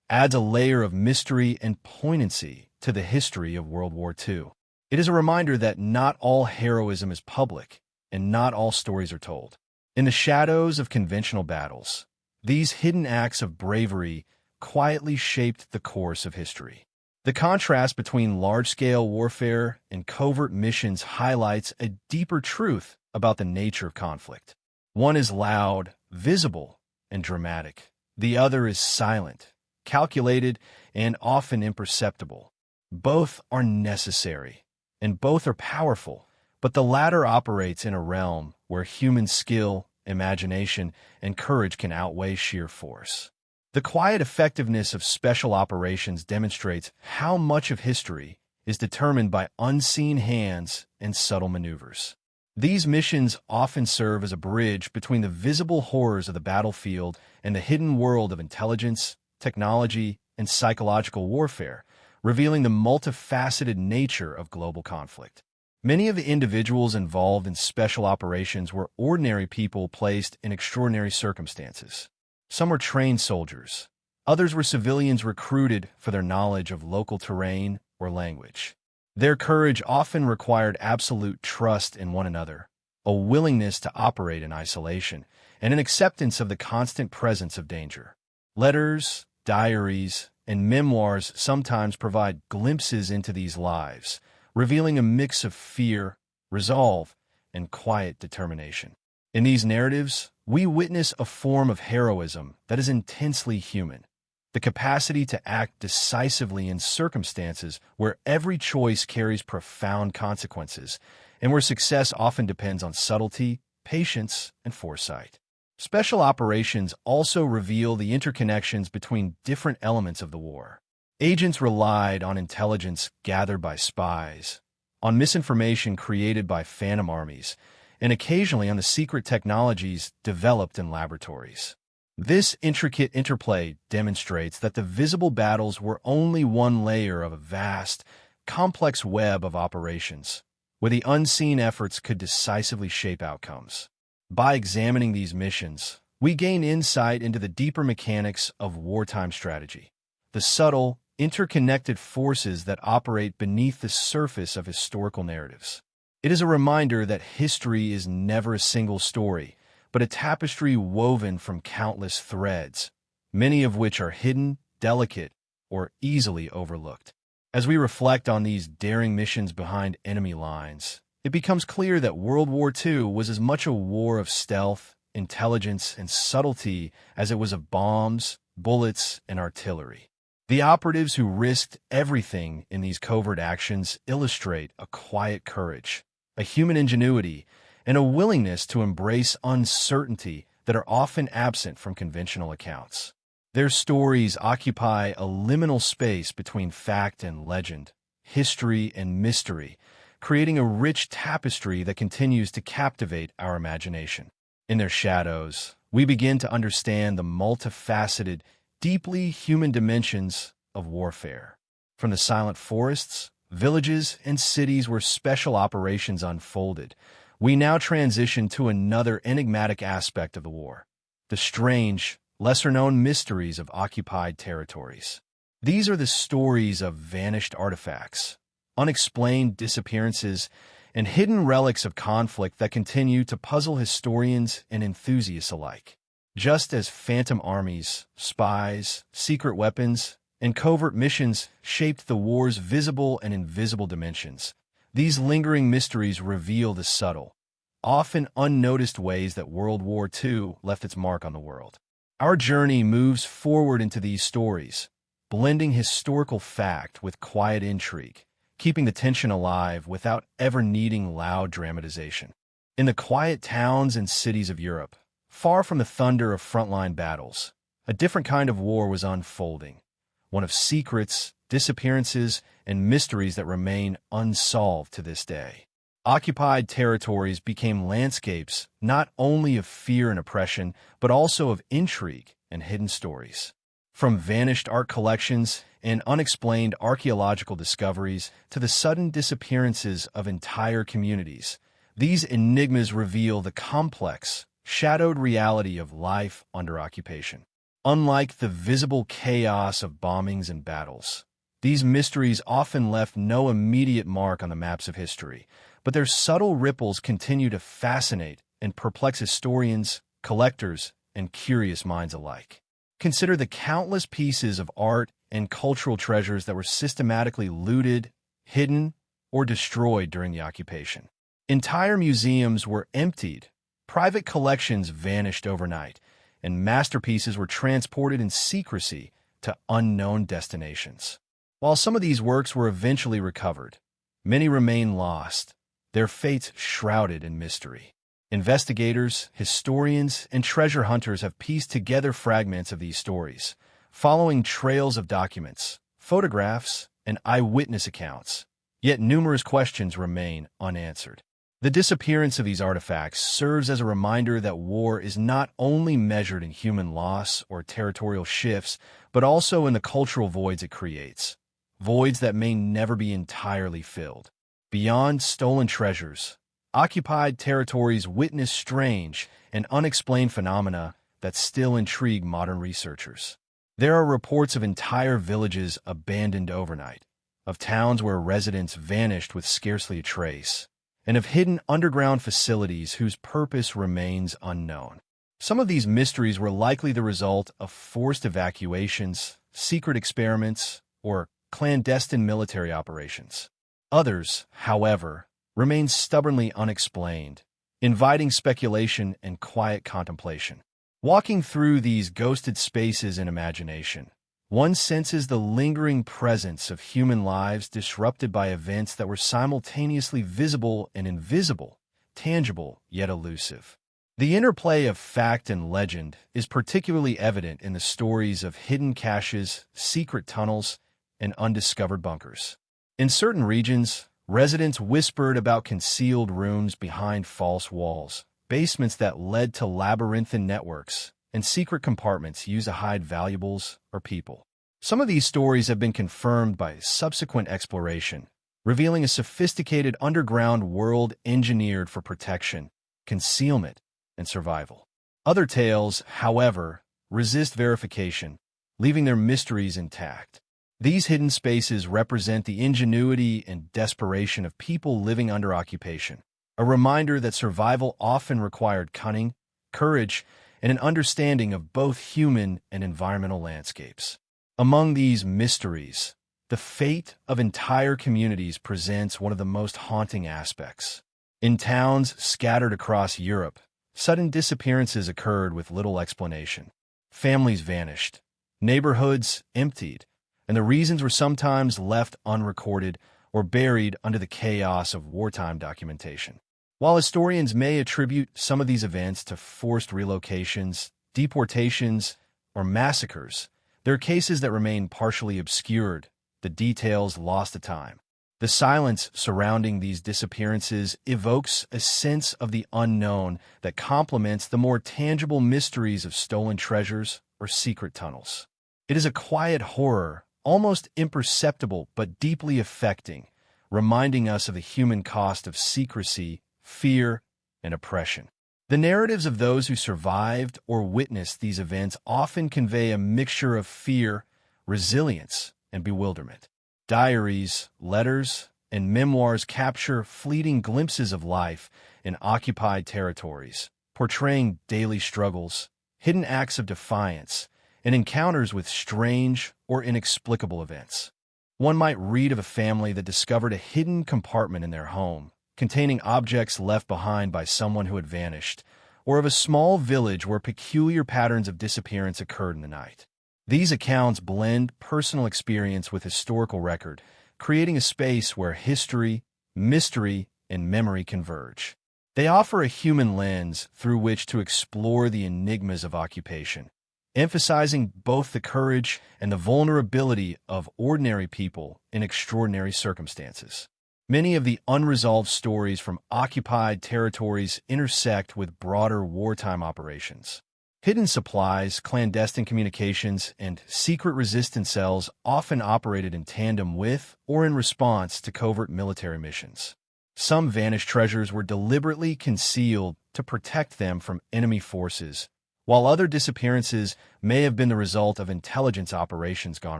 adds a layer of mystery and poignancy to the history of World War II. It is a reminder that not all heroism is public, and not all stories are told. In the shadows of conventional battles, these hidden acts of bravery quietly shaped the course of history. The contrast between large-scale warfare and covert missions highlights a deeper truth about the nature of conflict. One is loud, visible, and dramatic. The other is silent, calculated, and often imperceptible. Both are necessary, and both are powerful, but the latter operates in a realm where human skill, imagination, and courage can outweigh sheer force. The quiet effectiveness of special operations demonstrates how much of history is determined by unseen hands and subtle maneuvers. These missions often serve as a bridge between the visible horrors of the battlefield and the hidden world of intelligence, technology, and psychological warfare, revealing the multifaceted nature of global conflict. Many of the individuals involved in special operations were ordinary people placed in extraordinary circumstances. Some were trained soldiers. Others were civilians recruited for their knowledge of local terrain or language. Their courage often required absolute trust in one another, a willingness to operate in isolation, and an acceptance of the constant presence of danger. Letters, diaries, and memoirs sometimes provide glimpses into these lives, revealing a mix of fear, resolve, and quiet determination. In these narratives, we witness a form of heroism that is intensely human, the capacity to act decisively in circumstances where every choice carries profound consequences, and where success often depends on subtlety, patience, and foresight. Special operations also reveal the interconnections between different elements of the war. Agents relied on intelligence gathered by spies, on misinformation created by phantom armies, and occasionally on the secret technologies developed in laboratories. This intricate interplay demonstrates that the visible battles were only one layer of a vast, complex web of operations, where the unseen efforts could decisively shape outcomes. By examining these missions, we gain insight into the deeper mechanics of wartime strategy, the subtle, interconnected forces that operate beneath the surface of historical narratives. It is a reminder that history is never a single story, but a tapestry woven from countless threads, many of which are hidden, delicate, or easily overlooked. As we reflect on these daring missions behind enemy lines, it becomes clear that World War II was as much a war of stealth, intelligence, and subtlety as it was of bombs, bullets, and artillery. The operatives who risked everything in these covert actions illustrate a quiet courage, a human ingenuity, and a willingness to embrace uncertainty that are often absent from conventional accounts. Their stories occupy a liminal space between fact and legend, history and mystery, creating a rich tapestry that continues to captivate our imagination. In their shadows, we begin to understand the multifaceted, deeply human dimensions of warfare. From the silent forests, villages, and cities where special operations unfolded, we now transition to another enigmatic aspect of the war: the strange, lesser-known mysteries of occupied territories. These are the stories of vanished artifacts, unexplained disappearances, and hidden relics of conflict that continue to puzzle historians and enthusiasts alike. Just as phantom armies, spies, secret weapons, and covert missions shaped the war's visible and invisible dimensions, these lingering mysteries reveal the subtle, often unnoticed ways that World War II left its mark on the world. Our journey moves forward into these stories, blending historical fact with quiet intrigue, keeping the tension alive without ever needing loud dramatization. In the quiet towns and cities of Europe, far from the thunder of frontline battles, a different kind of war was unfolding, one of secrets, disappearances, and mysteries that remain unsolved to this day. Occupied territories became landscapes not only of fear and oppression, but also of intrigue and hidden stories. From vanished art collections and unexplained archaeological discoveries to the sudden disappearances of entire communities, these enigmas reveal the complex, shadowed reality of life under occupation. Unlike the visible chaos of bombings and battles, these mysteries often left no immediate mark on the maps of history, but their subtle ripples continue to fascinate and perplex historians, collectors, and curious minds alike. Consider the countless pieces of art and cultural treasures that were systematically looted, hidden, or destroyed during the occupation. Entire museums were emptied, private collections vanished overnight, and masterpieces were transported in secrecy to unknown destinations. While some of these works were eventually recovered, many remain lost, their fates shrouded in mystery. Investigators, historians, and treasure hunters have pieced together fragments of these stories, following trails of documents, photographs, and eyewitness accounts. Yet numerous questions remain unanswered. The disappearance of these artifacts serves as a reminder that war is not only measured in human loss or territorial shifts, but also in the cultural voids it creates, voids that may never be entirely filled. Beyond stolen treasures, occupied territories witness strange and unexplained phenomena that still intrigue modern researchers. There are reports of entire villages abandoned overnight, of towns where residents vanished with scarcely a trace, and of hidden underground facilities whose purpose remains unknown. Some of these mysteries were likely the result of forced evacuations, secret experiments, or clandestine military operations. Others, however, remain stubbornly unexplained, inviting speculation and quiet contemplation. Walking through these ghosted spaces in imagination, one senses the lingering presence of human lives disrupted by events that were simultaneously visible and invisible, tangible yet elusive. The interplay of fact and legend is particularly evident in the stories of hidden caches, secret tunnels, and undiscovered bunkers. In certain regions, Residents whispered about concealed rooms behind false walls, basements that led to labyrinthine networks, and secret compartments used to hide valuables or people. Some of these stories have been confirmed by subsequent exploration, revealing a sophisticated underground world engineered for protection, concealment, and survival. Other tales, however, resist verification, leaving their mysteries intact. These hidden spaces represent the ingenuity and desperation of people living under occupation, a reminder that survival often required cunning, courage, and an understanding of both human and environmental landscapes. Among these mysteries, the fate of entire communities presents one of the most haunting aspects. In towns scattered across Europe, sudden disappearances occurred with little explanation. Families vanished, neighborhoods emptied, and the reasons were sometimes left unrecorded or buried under the chaos of wartime documentation. While historians may attribute some of these events to forced relocations, deportations, or massacres, there are cases that remain partially obscured, the details lost to time. The silence surrounding these disappearances evokes a sense of the unknown that complements the more tangible mysteries of stolen treasures or secret tunnels. It is a quiet horror, almost imperceptible but deeply affecting, reminding us of the human cost of secrecy, fear, and oppression. The narratives of those who survived or witnessed these events often convey a mixture of fear, resilience, and bewilderment. Diaries, letters, and memoirs capture fleeting glimpses of life in occupied territories, portraying daily struggles, hidden acts of defiance, and encounters with strange or inexplicable events. One might read of a family that discovered a hidden compartment in their home, containing objects left behind by someone who had vanished, or of a small village where peculiar patterns of disappearance occurred in the night. These accounts blend personal experience with historical record, creating a space where history, mystery, and memory converge. They offer a human lens through which to explore the enigmas of occupation, emphasizing both the courage and the vulnerability of ordinary people in extraordinary circumstances. Many of the unresolved stories from occupied territories intersect with broader wartime operations. Hidden supplies, clandestine communications, and secret resistance cells often operated in tandem with or in response to covert military missions. Some vanished treasures were deliberately concealed to protect them from enemy forces, while other disappearances may have been the result of intelligence operations gone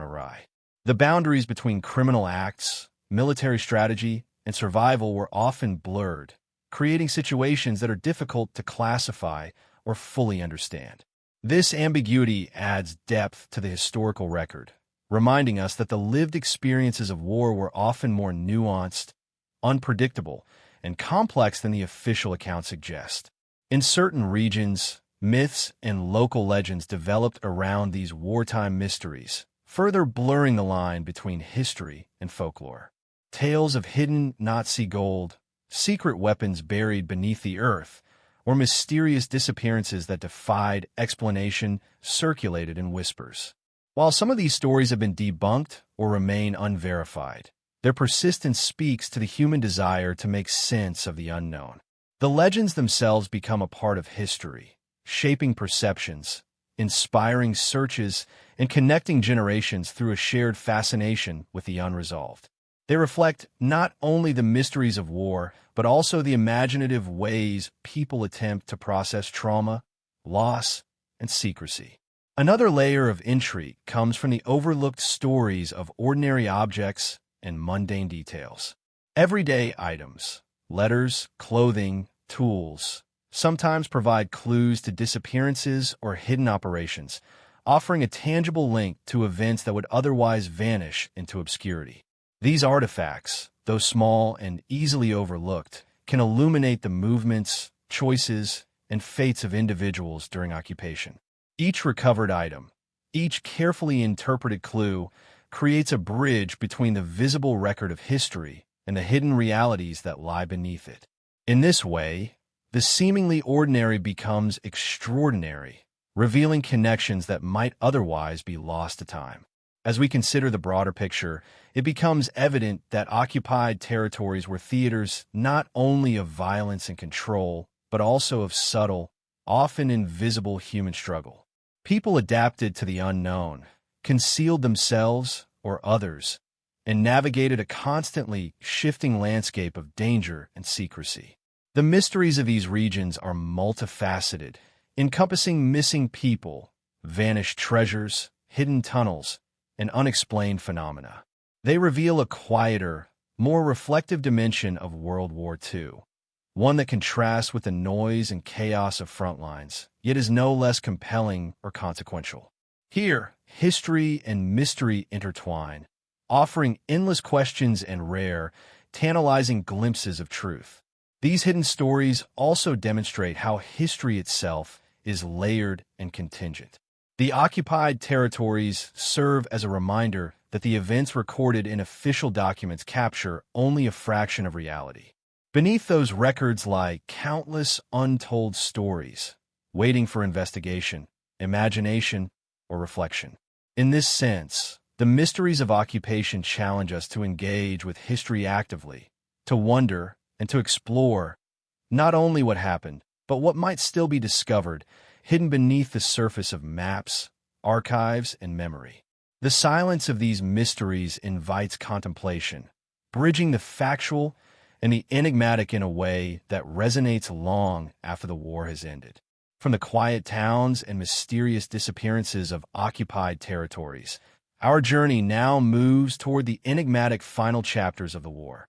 awry. The boundaries between criminal acts, military strategy, and survival were often blurred, creating situations that are difficult to classify or fully understand. This ambiguity adds depth to the historical record, reminding us that the lived experiences of war were often more nuanced, unpredictable, and complex than the official accounts suggest. In certain regions, myths and local legends developed around these wartime mysteries, further blurring the line between history and folklore. Tales of hidden Nazi gold, secret weapons buried beneath the earth, or mysterious disappearances that defied explanation circulated in whispers. While some of these stories have been debunked or remain unverified, their persistence speaks to the human desire to make sense of the unknown. The legends themselves become a part of history, shaping perceptions, inspiring searches, and connecting generations through a shared fascination with the unresolved. They reflect not only the mysteries of war, but also the imaginative ways people attempt to process trauma, loss, and secrecy. Another layer of intrigue comes from the overlooked stories of ordinary objects and mundane details. Everyday items, letters, clothing, tools, sometimes provide clues to disappearances or hidden operations, offering a tangible link to events that would otherwise vanish into obscurity. These artifacts, though small and easily overlooked, can illuminate the movements, choices, and fates of individuals during occupation. Each recovered item, each carefully interpreted clue, creates a bridge between the visible record of history and the hidden realities that lie beneath it. In this way, the seemingly ordinary becomes extraordinary, revealing connections that might otherwise be lost to time. As we consider the broader picture, it becomes evident that occupied territories were theaters not only of violence and control, but also of subtle, often invisible human struggle. People adapted to the unknown, concealed themselves or others, and navigated a constantly shifting landscape of danger and secrecy. The mysteries of these regions are multifaceted, encompassing missing people, vanished treasures, hidden tunnels, and unexplained phenomena. They reveal a quieter, more reflective dimension of World War II, one that contrasts with the noise and chaos of front lines, yet is no less compelling or consequential. Here, history and mystery intertwine, offering endless questions and rare, tantalizing glimpses of truth. These hidden stories also demonstrate how history itself is layered and contingent. The occupied territories serve as a reminder that the events recorded in official documents capture only a fraction of reality. Beneath those records lie countless untold stories, waiting for investigation, imagination, or reflection. In this sense, the mysteries of occupation challenge us to engage with history actively, to wonder and to explore not only what happened, but what might still be discovered, hidden beneath the surface of maps, archives, and memory. The silence of these mysteries invites contemplation, bridging the factual and the enigmatic in a way that resonates long after the war has ended. From the quiet towns and mysterious disappearances of occupied territories, our journey now moves toward the enigmatic final chapters of the war.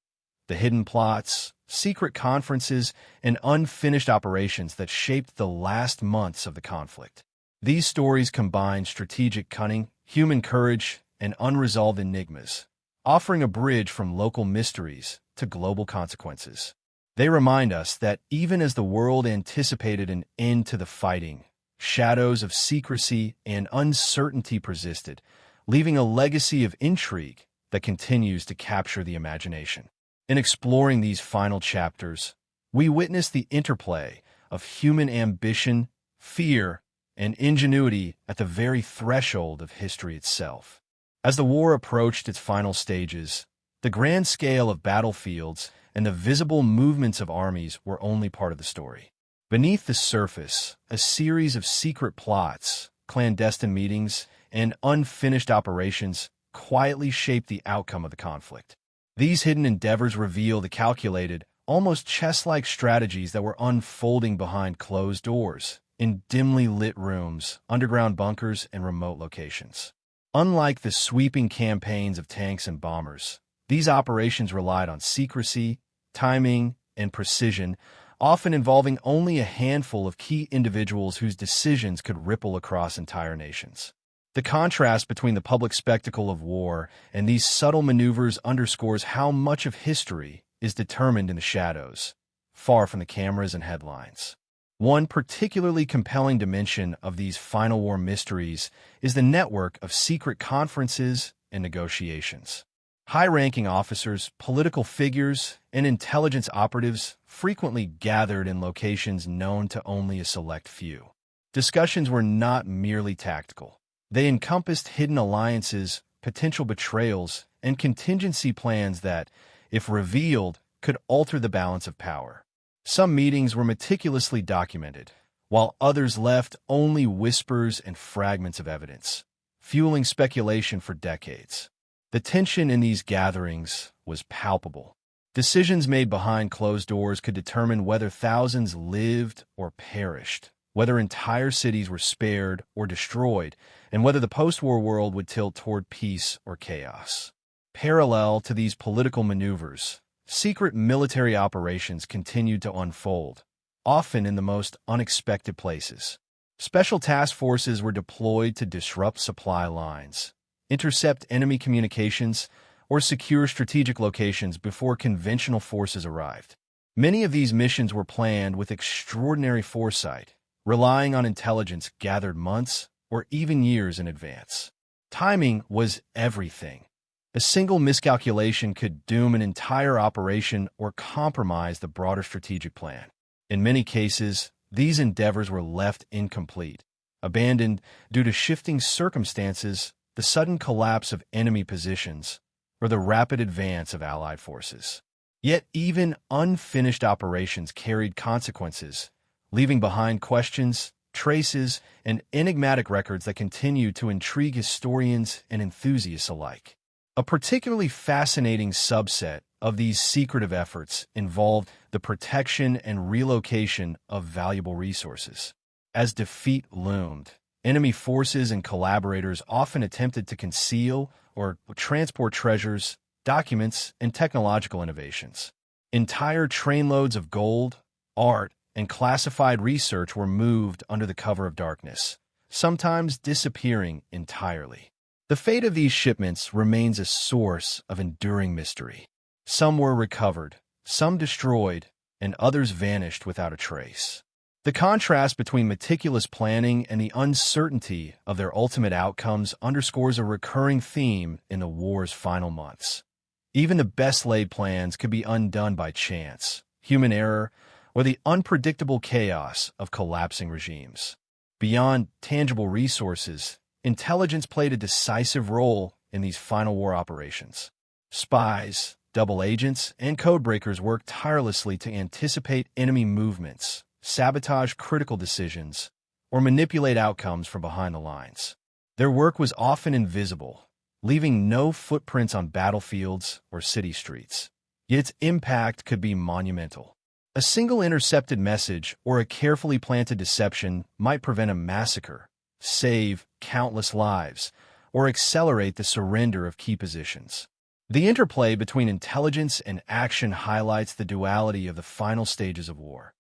The hidden plots, secret conferences, and unfinished operations that shaped the last months of the conflict. These stories combine strategic cunning, human courage, and unresolved enigmas, offering a bridge from local mysteries to global consequences. They remind us that even as the world anticipated an end to the fighting, shadows of secrecy and uncertainty persisted, leaving a legacy of intrigue that continues to capture the imagination. In exploring these final chapters, we witness the interplay of human ambition, fear, and ingenuity at the very threshold of history itself. As the war approached its final stages, the grand scale of battlefields and the visible movements of armies were only part of the story. Beneath the surface, a series of secret plots, clandestine meetings, and unfinished operations quietly shaped the outcome of the conflict. These hidden endeavors reveal the calculated, almost chess-like strategies that were unfolding behind closed doors, in dimly lit rooms, underground bunkers, and remote locations. Unlike the sweeping campaigns of tanks and bombers, these operations relied on secrecy, timing, and precision, often involving only a handful of key individuals whose decisions could ripple across entire nations. The contrast between the public spectacle of war and these subtle maneuvers underscores how much of history is determined in the shadows, far from the cameras and headlines. One particularly compelling dimension of these final war mysteries is the network of secret conferences and negotiations. High-ranking officers, political figures, and intelligence operatives frequently gathered in locations known to only a select few. Discussions were not merely tactical. They encompassed hidden alliances, potential betrayals, and contingency plans that, if revealed, could alter the balance of power. Some meetings were meticulously documented, while others left only whispers and fragments of evidence, fueling speculation for decades. The tension in these gatherings was palpable. Decisions made behind closed doors could determine whether thousands lived or perished, whether entire cities were spared or destroyed, and whether the post-war world would tilt toward peace or chaos. Parallel to these political maneuvers, secret military operations continued to unfold, often in the most unexpected places. Special task forces were deployed to disrupt supply lines, intercept enemy communications, or secure strategic locations before conventional forces arrived. Many of these missions were planned with extraordinary foresight, relying on intelligence gathered months or even years in advance. Timing was everything. A single miscalculation could doom an entire operation or compromise the broader strategic plan. In many cases, these endeavors were left incomplete, abandoned due to shifting circumstances, the sudden collapse of enemy positions, or the rapid advance of Allied forces. Yet even unfinished operations carried consequences, leaving behind questions, traces, and enigmatic records that continue to intrigue historians and enthusiasts alike. A particularly fascinating subset of these secretive efforts involved the protection and relocation of valuable resources. As defeat loomed, enemy forces and collaborators often attempted to conceal or transport treasures, documents, and technological innovations. Entire trainloads of gold, art, and classified research were moved under the cover of darkness, sometimes disappearing entirely. The fate of these shipments remains a source of enduring mystery. Some were recovered, some destroyed, and others vanished without a trace. The contrast between meticulous planning and the uncertainty of their ultimate outcomes underscores a recurring theme in the war's final months. Even the best-laid plans could be undone by chance, human error, or the unpredictable chaos of collapsing regimes. Beyond tangible resources, intelligence played a decisive role in these final war operations. Spies, double agents, and codebreakers worked tirelessly to anticipate enemy movements, sabotage critical decisions, or manipulate outcomes from behind the lines. Their work was often invisible, leaving no footprints on battlefields or city streets. Yet its impact could be monumental. A single intercepted message or a carefully planted deception might prevent a massacre, save countless lives, or accelerate the surrender of key positions. The interplay between intelligence and action highlights the duality of the final stages of war.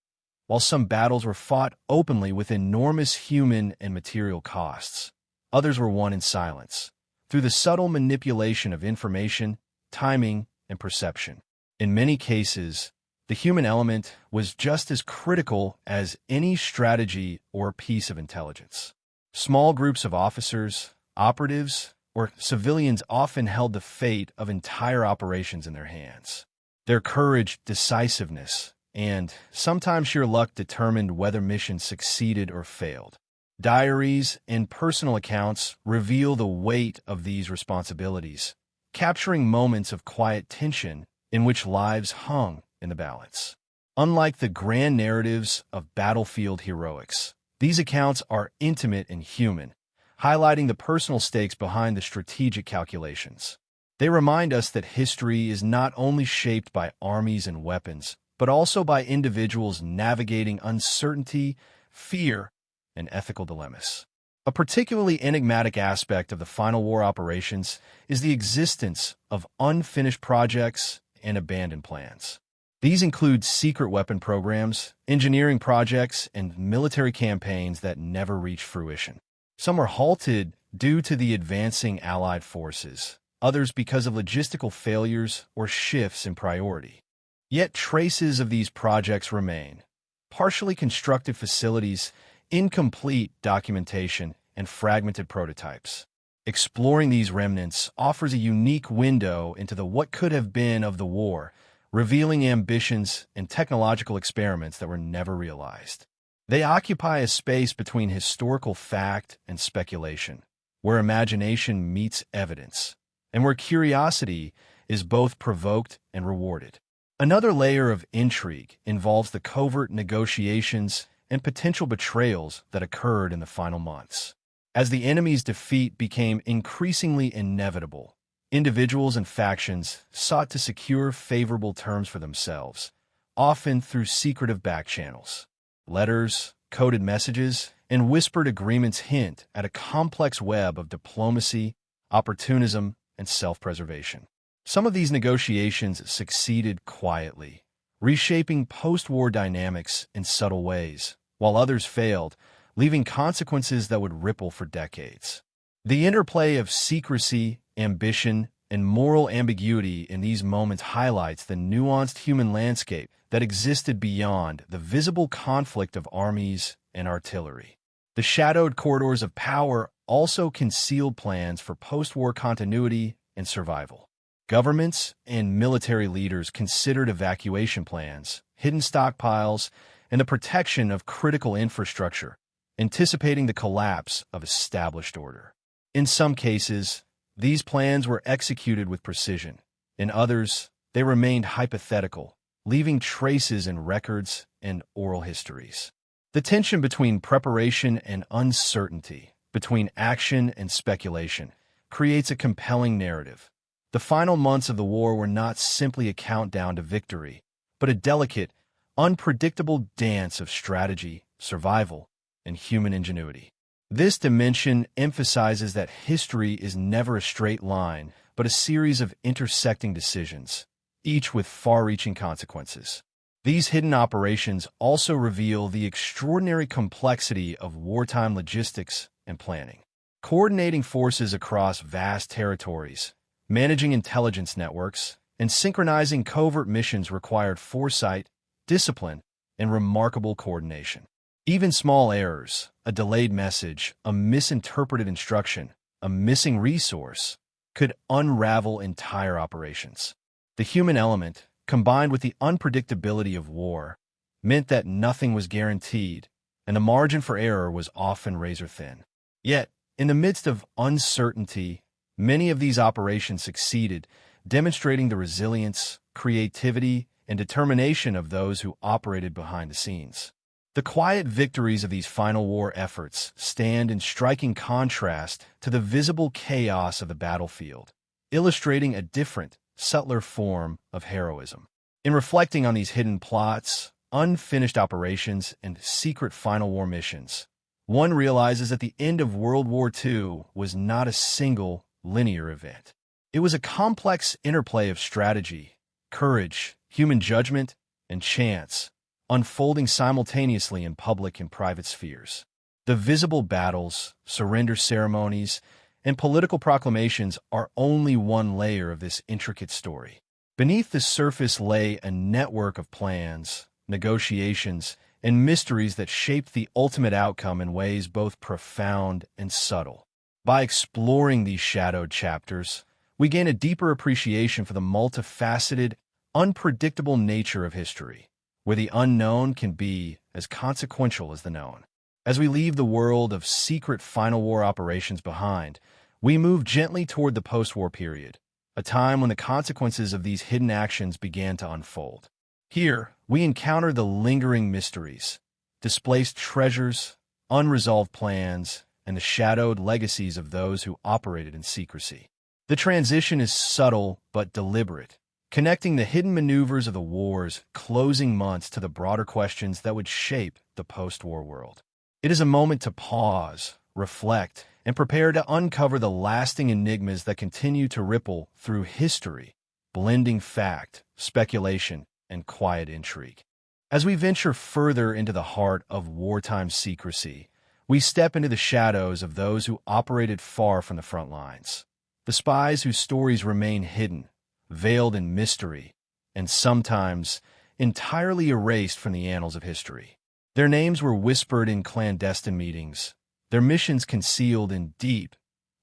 While some battles were fought openly with enormous human and material costs, others were won in silence, through the subtle manipulation of information, timing, and perception. In many cases, the human element was just as critical as any strategy or piece of intelligence. Small groups of officers, operatives, or civilians often held the fate of entire operations in their hands. Their courage, decisiveness, and sometimes sheer luck determined whether missions succeeded or failed. Diaries and personal accounts reveal the weight of these responsibilities, capturing moments of quiet tension in which lives hung in the balance. Unlike the grand narratives of battlefield heroics, these accounts are intimate and human, highlighting the personal stakes behind the strategic calculations. They remind us that history is not only shaped by armies and weapons, but also by individuals navigating uncertainty, fear, and ethical dilemmas. A particularly enigmatic aspect of the final war operations is the existence of unfinished projects and abandoned plans. These include secret weapon programs, engineering projects, and military campaigns that never reached fruition. Some were halted due to the advancing Allied forces, others because of logistical failures or shifts in priority. Yet traces of these projects remain: partially constructed facilities, incomplete documentation, and fragmented prototypes. Exploring these remnants offers a unique window into the what could have been of the war, revealing ambitions and technological experiments that were never realized. They occupy a space between historical fact and speculation, where imagination meets evidence, and where curiosity is both provoked and rewarded. Another layer of intrigue involves the covert negotiations and potential betrayals that occurred in the final months. As the enemy's defeat became increasingly inevitable, individuals and factions sought to secure favorable terms for themselves, often through secretive back channels. Letters, coded messages, and whispered agreements hint at a complex web of diplomacy, opportunism, and self-preservation. Some of these negotiations succeeded quietly, reshaping post-war dynamics in subtle ways, while others failed, leaving consequences that would ripple for decades. The interplay of secrecy, ambition, and moral ambiguity in these moments highlights the nuanced human landscape that existed beyond the visible conflict of armies and artillery. The shadowed corridors of power also concealed plans for post-war continuity and survival. Governments and military leaders considered evacuation plans, hidden stockpiles, and the protection of critical infrastructure, anticipating the collapse of established order. In some cases, these plans were executed with precision. In others, they remained hypothetical, leaving traces in records and oral histories. The tension between preparation and uncertainty, between action and speculation, creates a compelling narrative. The final months of the war were not simply a countdown to victory, but a delicate, unpredictable dance of strategy, survival, and human ingenuity. This dimension emphasizes that history is never a straight line, but a series of intersecting decisions, each with far-reaching consequences. These hidden operations also reveal the extraordinary complexity of wartime logistics and planning. Coordinating forces across vast territories, managing intelligence networks, and synchronizing covert missions required foresight, discipline, and remarkable coordination. Even small errors, a delayed message, a misinterpreted instruction, a missing resource, could unravel entire operations. The human element, combined with the unpredictability of war, meant that nothing was guaranteed, and the margin for error was often razor-thin. Yet, in the midst of uncertainty, many of these operations succeeded, demonstrating the resilience, creativity, and determination of those who operated behind the scenes. The quiet victories of these final war efforts stand in striking contrast to the visible chaos of the battlefield, illustrating a different, subtler form of heroism. In reflecting on these hidden plots, unfinished operations, and secret final war missions, one realizes that the end of World War II was not a single, linear event. It was a complex interplay of strategy, courage, human judgment, and chance, unfolding simultaneously in public and private spheres. The visible battles, surrender ceremonies, and political proclamations are only one layer of this intricate story. Beneath the surface lay a network of plans, negotiations, and mysteries that shaped the ultimate outcome in ways both profound and subtle. By exploring these shadowed chapters, we gain a deeper appreciation for the multifaceted, unpredictable nature of history, where the unknown can be as consequential as the known. As we leave the world of secret final war operations behind, we move gently toward the post-war period, a time when the consequences of these hidden actions began to unfold. Here, we encounter the lingering mysteries, displaced treasures, unresolved plans, and the shadowed legacies of those who operated in secrecy. The transition is subtle but deliberate, connecting the hidden maneuvers of the war's closing months to the broader questions that would shape the post-war world. It is a moment to pause, reflect, and prepare to uncover the lasting enigmas that continue to ripple through history, blending fact, speculation, and quiet intrigue. As we venture further into the heart of wartime secrecy, we step into the shadows of those who operated far from the front lines. The spies whose stories remain hidden, veiled in mystery, and sometimes entirely erased from the annals of history. Their names were whispered in clandestine meetings, their missions concealed in deep,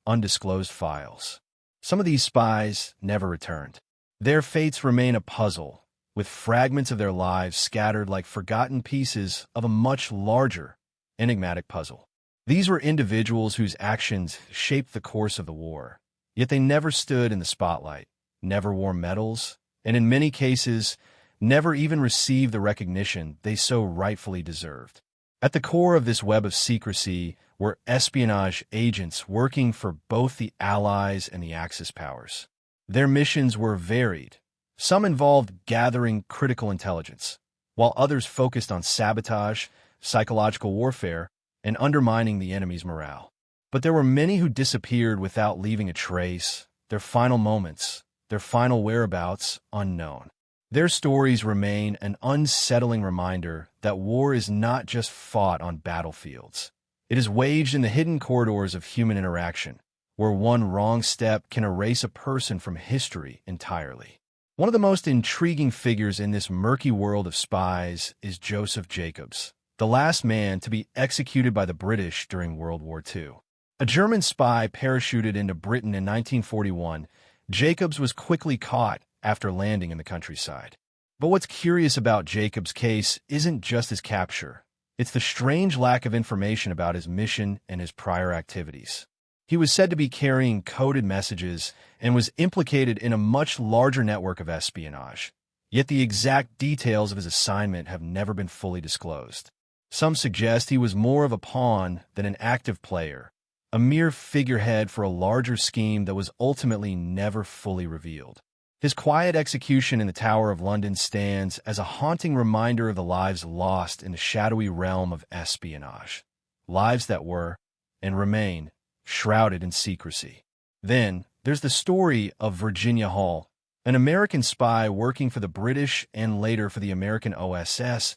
undisclosed files. Some of these spies never returned. Their fates remain a puzzle, with fragments of their lives scattered like forgotten pieces of a much larger, enigmatic puzzle. These were individuals whose actions shaped the course of the war, yet they never stood in the spotlight, never wore medals, and in many cases, never even received the recognition they so rightfully deserved. At the core of this web of secrecy were espionage agents working for both the Allies and the Axis powers. Their missions were varied. Some involved gathering critical intelligence, while others focused on sabotage, psychological warfare, and undermining the enemy's morale. But there were many who disappeared without leaving a trace, their final moments, their final whereabouts unknown. Their stories remain an unsettling reminder that war is not just fought on battlefields. It is waged in the hidden corridors of human interaction, where one wrong step can erase a person from history entirely. One of the most intriguing figures in this murky world of spies is Joseph Jacobs, the last man to be executed by the British during World War II. A German spy parachuted into Britain in 1941, Jacobs was quickly caught after landing in the countryside. But what's curious about Jacobs' case isn't just his capture. It's the strange lack of information about his mission and his prior activities. He was said to be carrying coded messages and was implicated in a much larger network of espionage. Yet the exact details of his assignment have never been fully disclosed. Some suggest he was more of a pawn than an active player, a mere figurehead for a larger scheme that was ultimately never fully revealed. His quiet execution in the Tower of London stands as a haunting reminder of the lives lost in the shadowy realm of espionage. Lives that were, and remain, shrouded in secrecy. Then, there's the story of Virginia Hall, an American spy working for the British and later for the American OSS,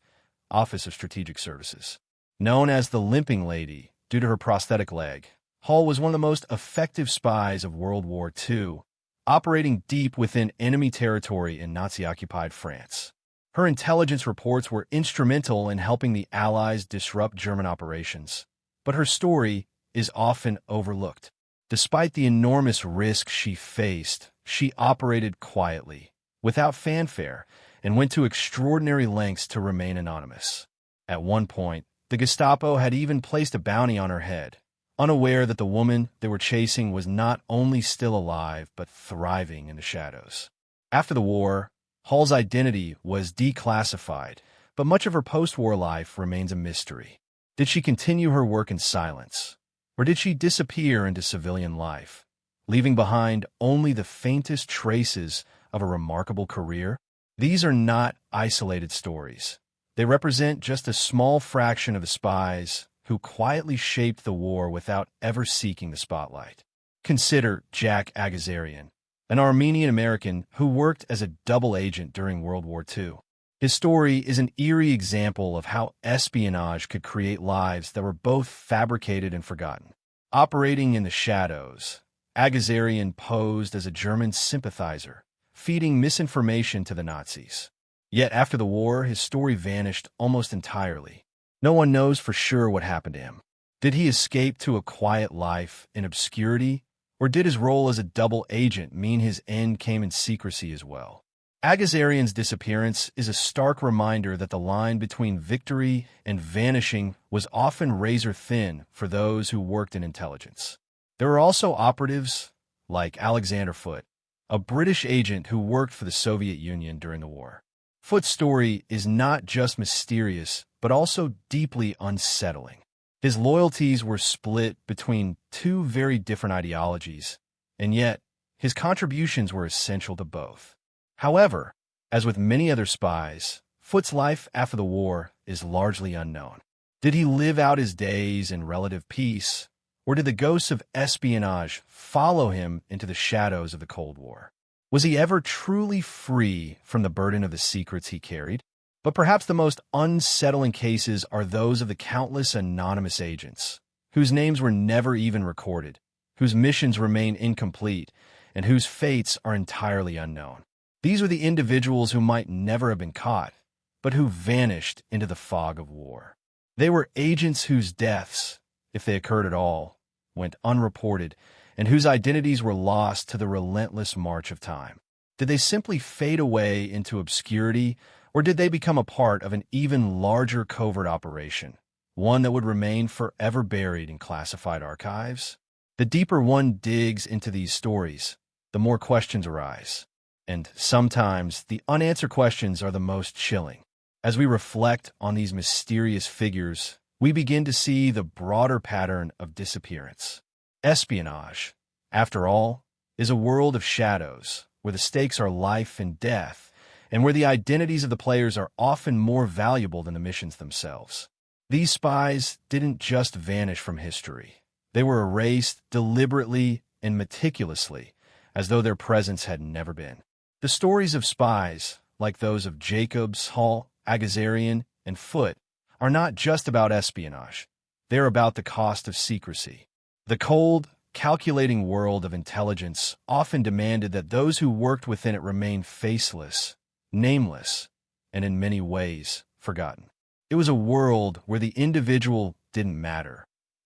Office of Strategic Services. Known as the Limping Lady due to her prosthetic leg, Hall was one of the most effective spies of World War II, operating deep within enemy territory in Nazi-occupied France. Her intelligence reports were instrumental in helping the Allies disrupt German operations, but her story is often overlooked. Despite the enormous risk she faced, she operated quietly, without fanfare, and went to extraordinary lengths to remain anonymous. At one point, the Gestapo had even placed a bounty on her head, unaware that the woman they were chasing was not only still alive but thriving in the shadows. After the war, Hall's identity was declassified, but much of her post-war life remains a mystery. Did she continue her work in silence, or did she disappear into civilian life, leaving behind only the faintest traces of a remarkable career? These are not isolated stories. They represent just a small fraction of the spies who quietly shaped the war without ever seeking the spotlight. Consider Jack Agazarian, an Armenian-American who worked as a double agent during World War II. His story is an eerie example of how espionage could create lives that were both fabricated and forgotten. Operating in the shadows, Agazarian posed as a German sympathizer, feeding misinformation to the Nazis. Yet after the war, his story vanished almost entirely. No one knows for sure what happened to him. Did he escape to a quiet life in obscurity, or did his role as a double agent mean his end came in secrecy as well? Agazarian's disappearance is a stark reminder that the line between victory and vanishing was often razor-thin for those who worked in intelligence. There were also operatives like Alexander Foote, a British agent who worked for the Soviet Union during the war. Foote's story is not just mysterious, but also deeply unsettling. His loyalties were split between two very different ideologies, and yet his contributions were essential to both. However, as with many other spies, Foote's life after the war is largely unknown. Did he live out his days in relative peace, or did the ghosts of espionage follow him into the shadows of the Cold War? Was he ever truly free from the burden of the secrets he carried? But perhaps the most unsettling cases are those of the countless anonymous agents, whose names were never even recorded, whose missions remain incomplete, and whose fates are entirely unknown. These are the individuals who might never have been caught, but who vanished into the fog of war. They were agents whose deaths, if they occurred at all, went unreported, and whose identities were lost to the relentless march of time. Did they simply fade away into obscurity, or did they become a part of an even larger covert operation, one that would remain forever buried in classified archives? The deeper one digs into these stories, the more questions arise. And sometimes the unanswered questions are the most chilling. As we reflect on these mysterious figures, we begin to see the broader pattern of disappearance. Espionage, after all, is a world of shadows, where the stakes are life and death, and where the identities of the players are often more valuable than the missions themselves. These spies didn't just vanish from history. They were erased deliberately and meticulously, as though their presence had never been. The stories of spies, like those of Jacobs, Hall, Agazarian, and Foote, are not just about espionage. They're about the cost of secrecy. The cold, calculating world of intelligence often demanded that those who worked within it remain faceless, nameless, and in many ways forgotten. It was a world where the individual didn't matter.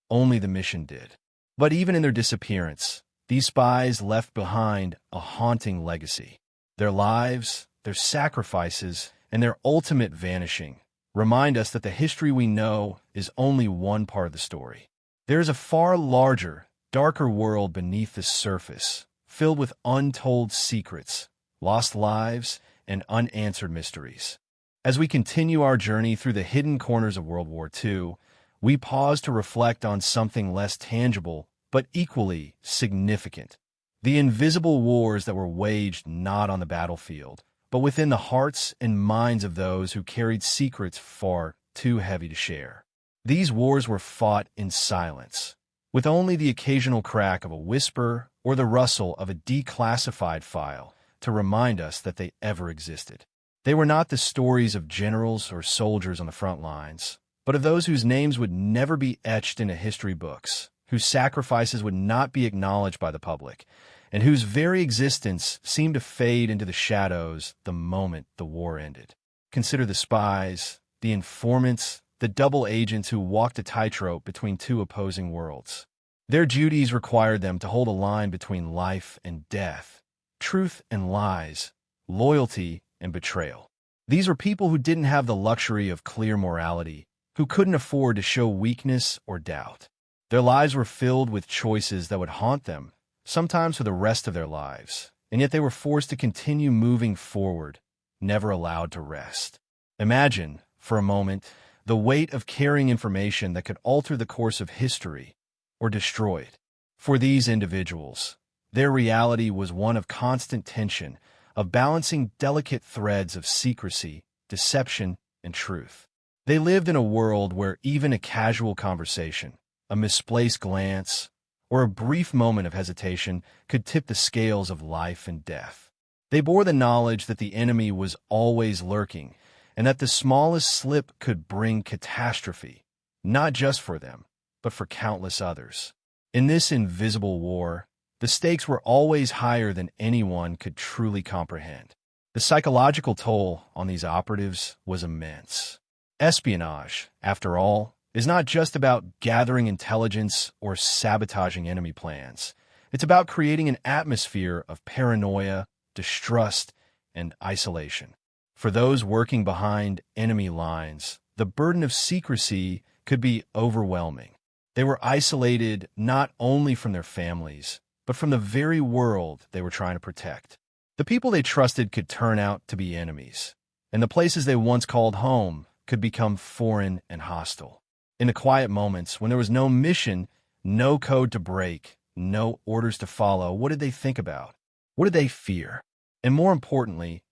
Only the mission did. But even in their disappearance, these spies left behind a haunting legacy. Their lives, their sacrifices, and their ultimate vanishing remind us that the history we know is only one part of the story. There is a far larger, darker world beneath the surface, filled with untold secrets, lost lives, and unanswered mysteries. As we continue our journey through the hidden corners of World War II, we pause to reflect on something less tangible, but equally significant. The invisible wars that were waged not on the battlefield, but within the hearts and minds of those who carried secrets far too heavy to share. These wars were fought in silence, with only the occasional crack of a whisper or the rustle of a declassified file to remind us that they ever existed. They were not the stories of generals or soldiers on the front lines, but of those whose names would never be etched into history books, whose sacrifices would not be acknowledged by the public, and whose very existence seemed to fade into the shadows the moment the war ended. Consider the spies, the informants, the double agents who walked a tightrope between two opposing worlds. Their duties required them to hold a line between life and death, truth and lies, loyalty and betrayal. These were people who didn't have the luxury of clear morality, who couldn't afford to show weakness or doubt. Their lives were filled with choices that would haunt them, sometimes for the rest of their lives, and yet they were forced to continue moving forward, never allowed to rest. Imagine, for a moment, the weight of carrying information that could alter the course of history or destroy it. For these individuals, their reality was one of constant tension, of balancing delicate threads of secrecy, deception, and truth. They lived in a world where even a casual conversation, a misplaced glance, or a brief moment of hesitation could tip the scales of life and death. They bore the knowledge that the enemy was always lurking, and that the smallest slip could bring catastrophe, not just for them, but for countless others. In this invisible war, the stakes were always higher than anyone could truly comprehend. The psychological toll on these operatives was immense. Espionage, after all, is not just about gathering intelligence or sabotaging enemy plans. It's about creating an atmosphere of paranoia, distrust, and isolation. For those working behind enemy lines, the burden of secrecy could be overwhelming. They were isolated not only from their families, but from the very world they were trying to protect. The people they trusted could turn out to be enemies, and the places they once called home could become foreign and hostile. In the quiet moments, when there was no mission, no code to break, no orders to follow, what did they think about? What did they fear? And more importantly,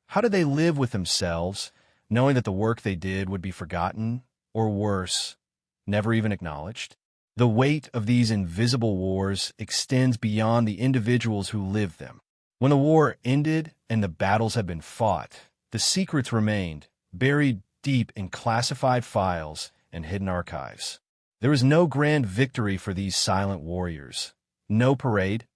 how did they live with themselves, knowing that the work they did would be forgotten, or worse, never even acknowledged? The weight of these invisible wars extends beyond the individuals who lived them. When the war ended and the battles had been fought, the secrets remained, buried deep in classified files and hidden archives. There was no grand victory for these silent warriors, no parade,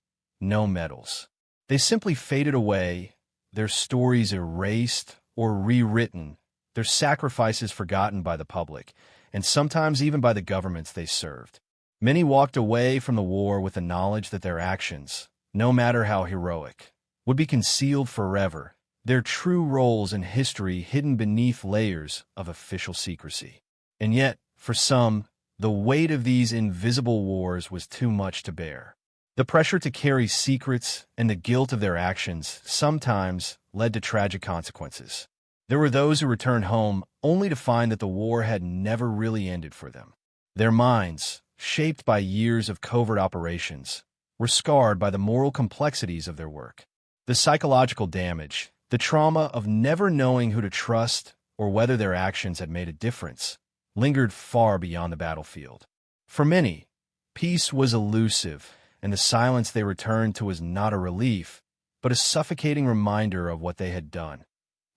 no medals. They simply faded away, their stories erased or rewritten, their sacrifices forgotten by the public, and sometimes even by the governments they served. Many walked away from the war with the knowledge that their actions, no matter how heroic, would be concealed forever, their true roles in history hidden beneath layers of official secrecy. And yet, for some, the weight of these invisible wars was too much to bear. The pressure to carry secrets and the guilt of their actions sometimes led to tragic consequences. There were those who returned home only to find that the war had never really ended for them. Their minds, shaped by years of covert operations, were scarred by the moral complexities of their work. The psychological damage, the trauma of never knowing who to trust or whether their actions had made a difference, lingered far beyond the battlefield. For many, peace was elusive, and the silence they returned to was not a relief, but a suffocating reminder of what they had done,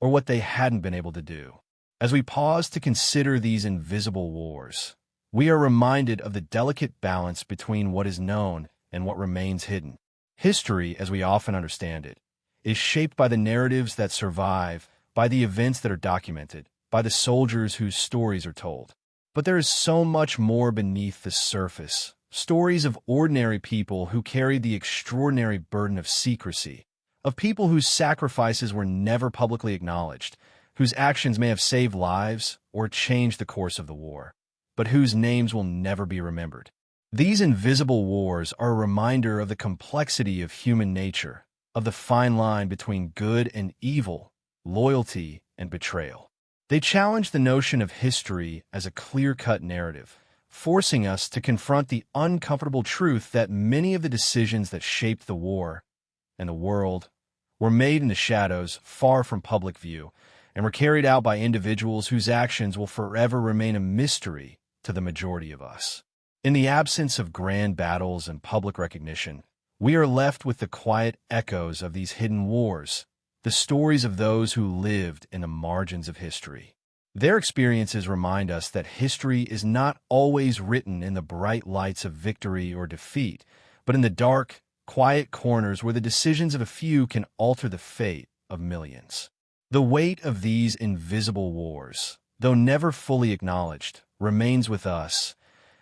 or what they hadn't been able to do. As we pause to consider these invisible wars, we are reminded of the delicate balance between what is known and what remains hidden. History, as we often understand it, is shaped by the narratives that survive, by the events that are documented, by the soldiers whose stories are told. But there is so much more beneath the surface. Stories of ordinary people who carried the extraordinary burden of secrecy, of people whose sacrifices were never publicly acknowledged, whose actions may have saved lives or changed the course of the war, but whose names will never be remembered. These invisible wars are a reminder of the complexity of human nature, of the fine line between good and evil, loyalty and betrayal. They challenge the notion of history as a clear-cut narrative, forcing us to confront the uncomfortable truth that many of the decisions that shaped the war and the world were made in the shadows, far from public view, and were carried out by individuals whose actions will forever remain a mystery to the majority of us. In the absence of grand battles and public recognition, we are left with the quiet echoes of these hidden wars, the stories of those who lived in the margins of history. Their experiences remind us that history is not always written in the bright lights of victory or defeat, but in the dark, quiet corners where the decisions of a few can alter the fate of millions. The weight of these invisible wars, though never fully acknowledged, remains with us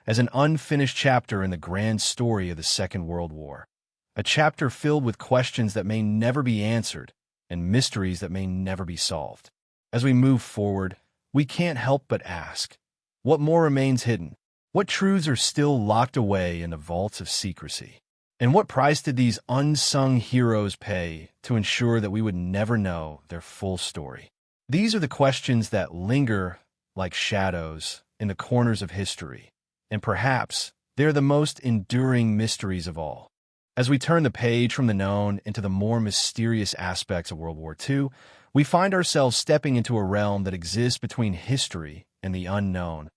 as an unfinished chapter in the grand story of the Second World War, a chapter filled with questions that may never be answered and mysteries that may never be solved. As we move forward, we can't help but ask, what more remains hidden? What truths are still locked away in the vaults of secrecy? And what price did these unsung heroes pay to ensure that we would never know their full story? These are the questions that linger like shadows in the corners of history, and perhaps they're the most enduring mysteries of all. As we turn the page from the known into the more mysterious aspects of World War II, we find ourselves stepping into a realm that exists between history and the unknown,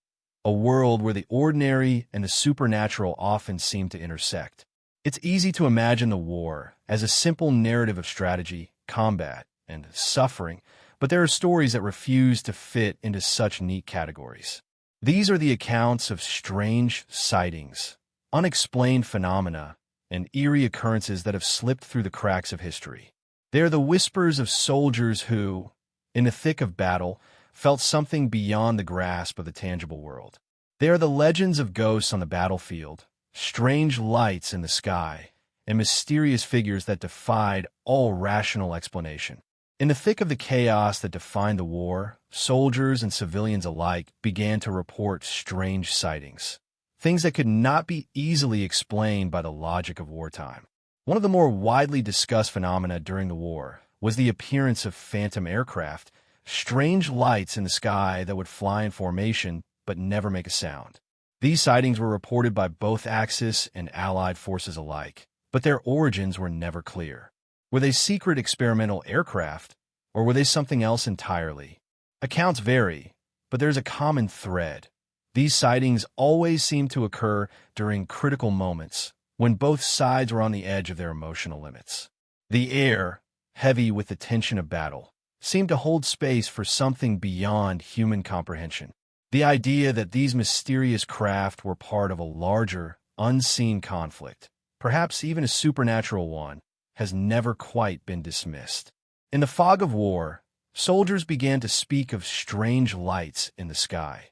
a world where the ordinary and the supernatural often seem to intersect. It's easy to imagine the war as a simple narrative of strategy, combat, and suffering, but there are stories that refuse to fit into such neat categories. These are the accounts of strange sightings, unexplained phenomena, and eerie occurrences that have slipped through the cracks of history. They are the whispers of soldiers who, in the thick of battle, felt something beyond the grasp of the tangible world. They are the legends of ghosts on the battlefield, strange lights in the sky, and mysterious figures that defied all rational explanation. In the thick of the chaos that defined the war, soldiers and civilians alike began to report strange sightings, things that could not be easily explained by the logic of wartime. One of the more widely discussed phenomena during the war was the appearance of phantom aircraft, strange lights in the sky that would fly in formation but never make a sound. These sightings were reported by both Axis and Allied forces alike, but their origins were never clear. Were they secret experimental aircraft, or were they something else entirely? Accounts vary, but there's a common thread. These sightings always seem to occur during critical moments, when both sides were on the edge of their emotional limits. The air, heavy with the tension of battle, seemed to hold space for something beyond human comprehension. The idea that these mysterious craft were part of a larger, unseen conflict, perhaps even a supernatural one, has never quite been dismissed. In the fog of war, soldiers began to speak of strange lights in the sky,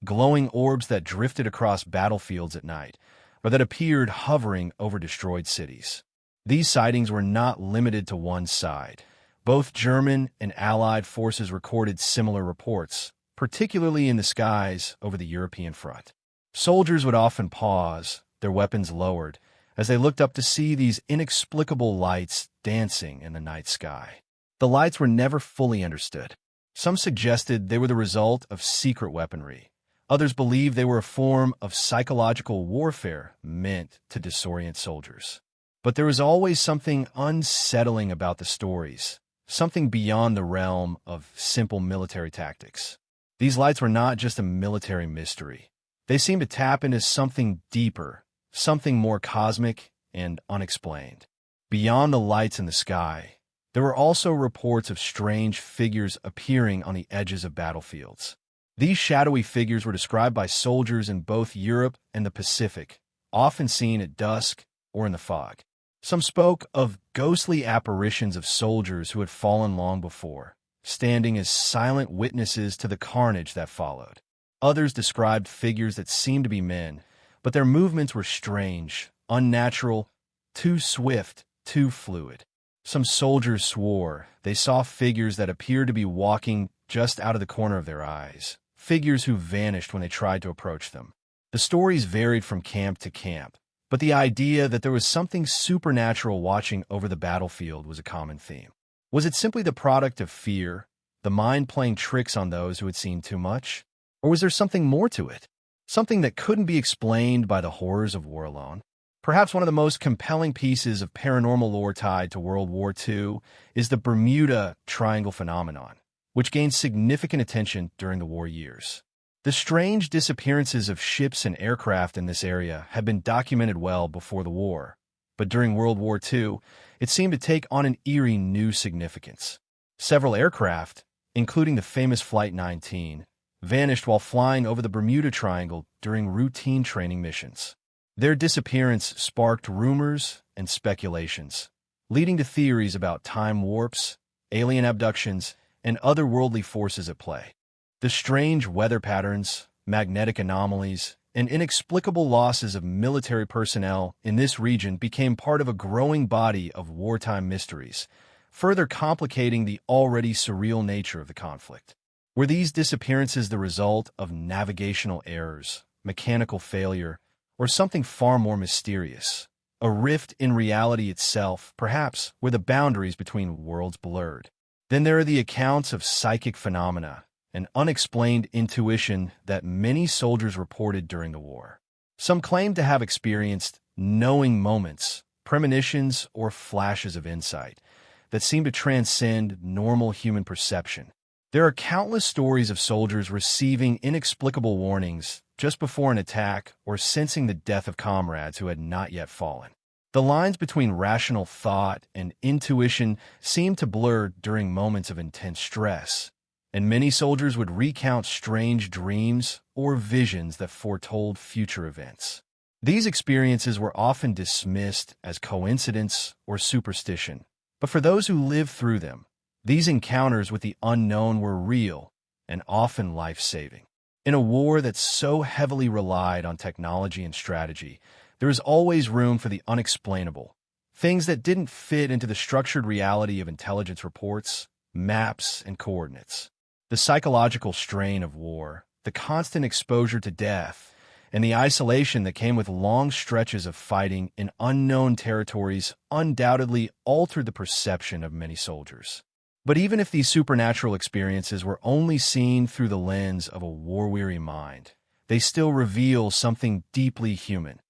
glowing orbs that drifted across battlefields at night, or that appeared hovering over destroyed cities. These sightings were not limited to one side. Both German and Allied forces recorded similar reports, particularly in the skies over the European front. Soldiers would often pause, their weapons lowered, as they looked up to see these inexplicable lights dancing in the night sky. The lights were never fully understood. Some suggested they were the result of secret weaponry. Others believed they were a form of psychological warfare meant to disorient soldiers. But there was always something unsettling about the stories, something beyond the realm of simple military tactics. These lights were not just a military mystery. They seemed to tap into something deeper, something more cosmic and unexplained. Beyond the lights in the sky, there were also reports of strange figures appearing on the edges of battlefields. These shadowy figures were described by soldiers in both Europe and the Pacific, often seen at dusk or in the fog. Some spoke of ghostly apparitions of soldiers who had fallen long before, standing as silent witnesses to the carnage that followed. Others described figures that seemed to be men, but their movements were strange, unnatural, too swift, too fluid. Some soldiers swore they saw figures that appeared to be walking just out of the corner of their eyes, figures who vanished when they tried to approach them. The stories varied from camp to camp, but the idea that there was something supernatural watching over the battlefield was a common theme. Was it simply the product of fear, the mind playing tricks on those who had seen too much? Or was there something more to it? Something that couldn't be explained by the horrors of war alone? Perhaps one of the most compelling pieces of paranormal lore tied to World War II is the Bermuda Triangle phenomenon, which gained significant attention during the war years. The strange disappearances of ships and aircraft in this area had been documented well before the war, but during World War II, it seemed to take on an eerie new significance. Several aircraft, including the famous Flight 19, vanished while flying over the Bermuda Triangle during routine training missions. Their disappearance sparked rumors and speculations, leading to theories about time warps, alien abductions, and otherworldly forces at play. The strange weather patterns, magnetic anomalies, and inexplicable losses of military personnel in this region became part of a growing body of wartime mysteries, further complicating the already surreal nature of the conflict. Were these disappearances the result of navigational errors, mechanical failure, or something far more mysterious? A rift in reality itself, perhaps, where the boundaries between worlds blurred. Then there are the accounts of psychic phenomena, an unexplained intuition that many soldiers reported during the war. Some claim to have experienced knowing moments, premonitions, or flashes of insight that seem to transcend normal human perception. There are countless stories of soldiers receiving inexplicable warnings just before an attack or sensing the death of comrades who had not yet fallen. The lines between rational thought and intuition seemed to blur during moments of intense stress, and many soldiers would recount strange dreams or visions that foretold future events. These experiences were often dismissed as coincidence or superstition, but for those who lived through them, these encounters with the unknown were real and often life-saving. In a war that so heavily relied on technology and strategy, there is always room for the unexplainable, things that didn't fit into the structured reality of intelligence reports, maps, and coordinates. The psychological strain of war, the constant exposure to death, and the isolation that came with long stretches of fighting in unknown territories undoubtedly altered the perception of many soldiers. But even if these supernatural experiences were only seen through the lens of a war-weary mind, they still reveal something deeply human,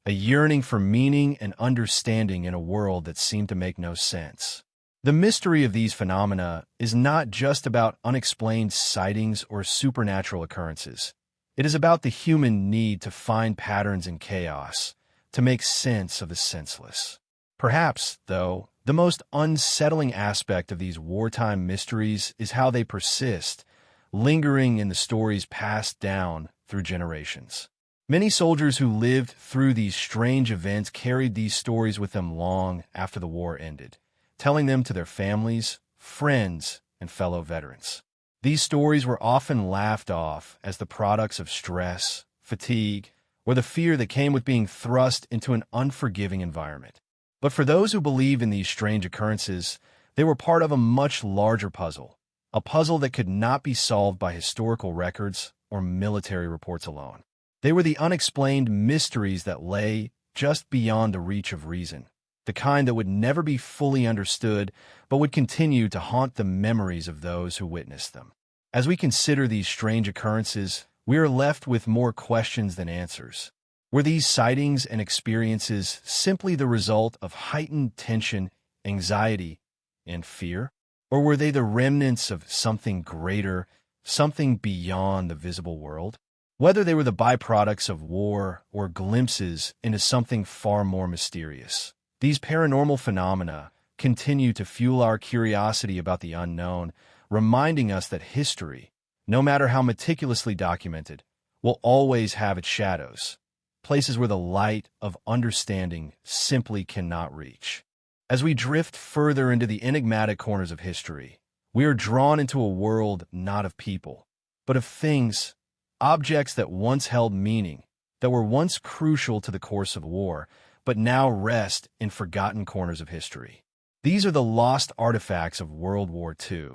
a yearning for meaning and understanding in a world that seemed to make no sense. The mystery of these phenomena is not just about unexplained sightings or supernatural occurrences. It is about the human need to find patterns in chaos, to make sense of the senseless. Perhaps, though, the most unsettling aspect of these wartime mysteries is how they persist, lingering in the stories passed down through generations. Many soldiers who lived through these strange events carried these stories with them long after the war ended, telling them to their families, friends, and fellow veterans. These stories were often laughed off as the products of stress, fatigue, or the fear that came with being thrust into an unforgiving environment. But for those who believe in these strange occurrences, they were part of a much larger puzzle, a puzzle that could not be solved by historical records or military reports alone. They were the unexplained mysteries that lay just beyond the reach of reason, the kind that would never be fully understood but would continue to haunt the memories of those who witnessed them. As we consider these strange occurrences, we are left with more questions than answers. Were these sightings and experiences simply the result of heightened tension, anxiety, and fear? Or were they the remnants of something greater, something beyond the visible world? Whether they were the byproducts of war or glimpses into something far more mysterious, these paranormal phenomena continue to fuel our curiosity about the unknown, reminding us that history, no matter how meticulously documented, will always have its shadows, places where the light of understanding simply cannot reach. As we drift further into the enigmatic corners of history, we are drawn into a world not of people, but of things, objects that once held meaning, that were once crucial to the course of war, but now rest in forgotten corners of history. These are the lost artifacts of World War II,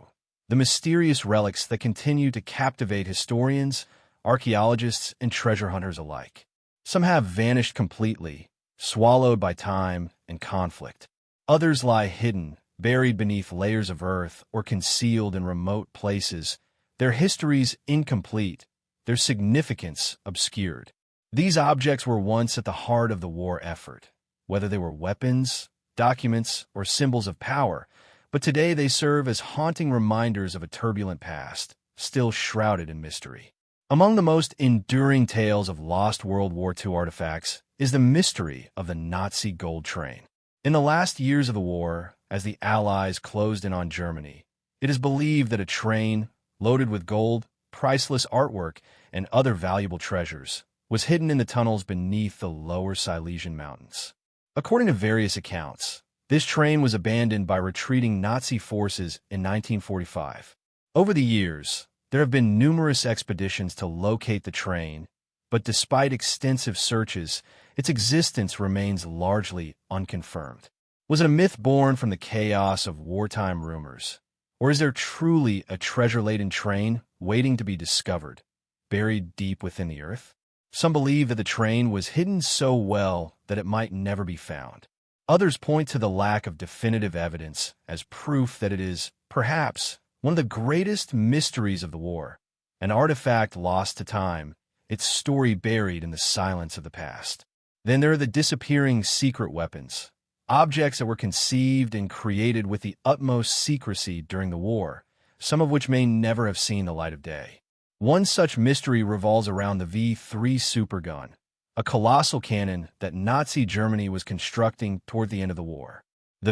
the mysterious relics that continue to captivate historians, archaeologists and treasure hunters alike. Some have vanished completely, swallowed by time and conflict. Others lie hidden, buried beneath layers of earth or concealed in remote places, their histories incomplete, their significance obscured. These objects were once at the heart of the war effort, whether they were weapons, documents, or symbols of power, but today they serve as haunting reminders of a turbulent past, still shrouded in mystery. Among the most enduring tales of lost World War II artifacts is the mystery of the Nazi gold train. In the last years of the war, as the Allies closed in on Germany, it is believed that a train, loaded with gold, priceless artwork, and other valuable treasures, was hidden in the tunnels beneath the lower Silesian mountains. According to various accounts, this train was abandoned by retreating Nazi forces in 1945. Over the years, there have been numerous expeditions to locate the train, but despite extensive searches, its existence remains largely unconfirmed. Was it a myth born from the chaos of wartime rumors? Or is there truly a treasure-laden train waiting to be discovered, buried deep within the earth? Some believe that the train was hidden so well that it might never be found. Others point to the lack of definitive evidence as proof that it is, perhaps, one of the greatest mysteries of the war, an artifact lost to time, its story buried in the silence of the past. Then there are the disappearing secret weapons, objects that were conceived and created with the utmost secrecy during the war, some of which may never have seen the light of day. One such mystery revolves around the V3 supergun, a colossal cannon that Nazi Germany was constructing toward the end of the war. The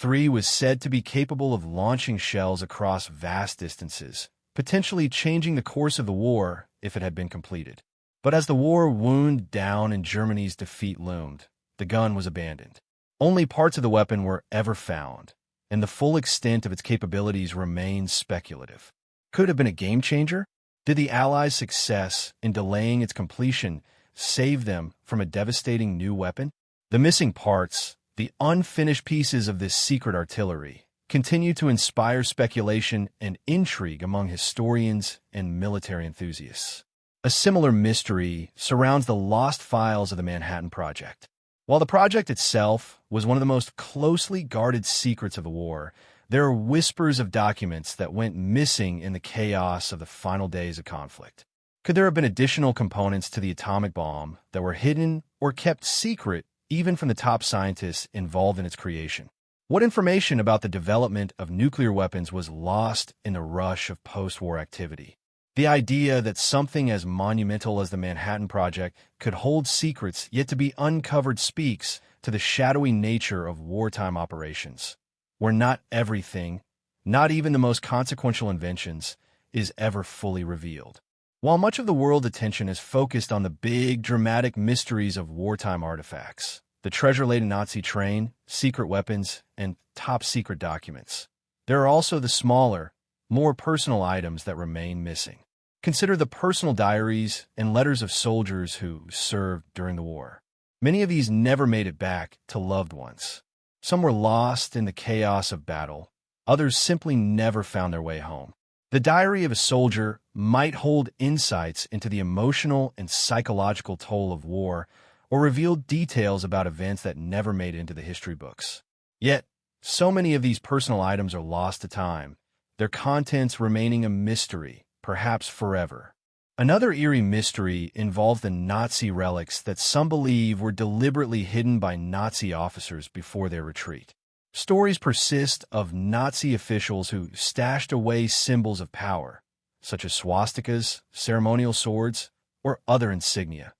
V3 was said to be capable of launching shells across vast distances, potentially changing the course of the war if it had been completed. But as the war wound down and Germany's defeat loomed, the gun was abandoned. Only parts of the weapon were ever found, and the full extent of its capabilities remains speculative. Could it have been a game-changer? Did the Allies' success in delaying its completion save them from a devastating new weapon? The missing parts, the unfinished pieces of this secret artillery, continue to inspire speculation and intrigue among historians and military enthusiasts. A similar mystery surrounds the lost files of the Manhattan Project. While the project itself was one of the most closely guarded secrets of the war, there are whispers of documents that went missing in the chaos of the final days of conflict. Could there have been additional components to the atomic bomb that were hidden or kept secret even from the top scientists involved in its creation? What information about the development of nuclear weapons was lost in the rush of post-war activity? The idea that something as monumental as the Manhattan Project could hold secrets yet to be uncovered speaks to the shadowy nature of wartime operations, where not everything, not even the most consequential inventions, is ever fully revealed. While much of the world attention is focused on the big, dramatic mysteries of wartime artifacts, the treasure-laden Nazi train, secret weapons, and top-secret documents, there are also the smaller, more personal items that remain missing. Consider the personal diaries and letters of soldiers who served during the war. Many of these never made it back to loved ones. Some were lost in the chaos of battle. Others simply never found their way home. The diary of a soldier might hold insights into the emotional and psychological toll of war, or reveal details about events that never made it into the history books. Yet, so many of these personal items are lost to time, their contents remaining a mystery, perhaps forever. Another eerie mystery involved the Nazi relics that some believe were deliberately hidden by Nazi officers before their retreat. Stories persist of Nazi officials who stashed away symbols of power, such as swastikas, ceremonial swords, or other insignia,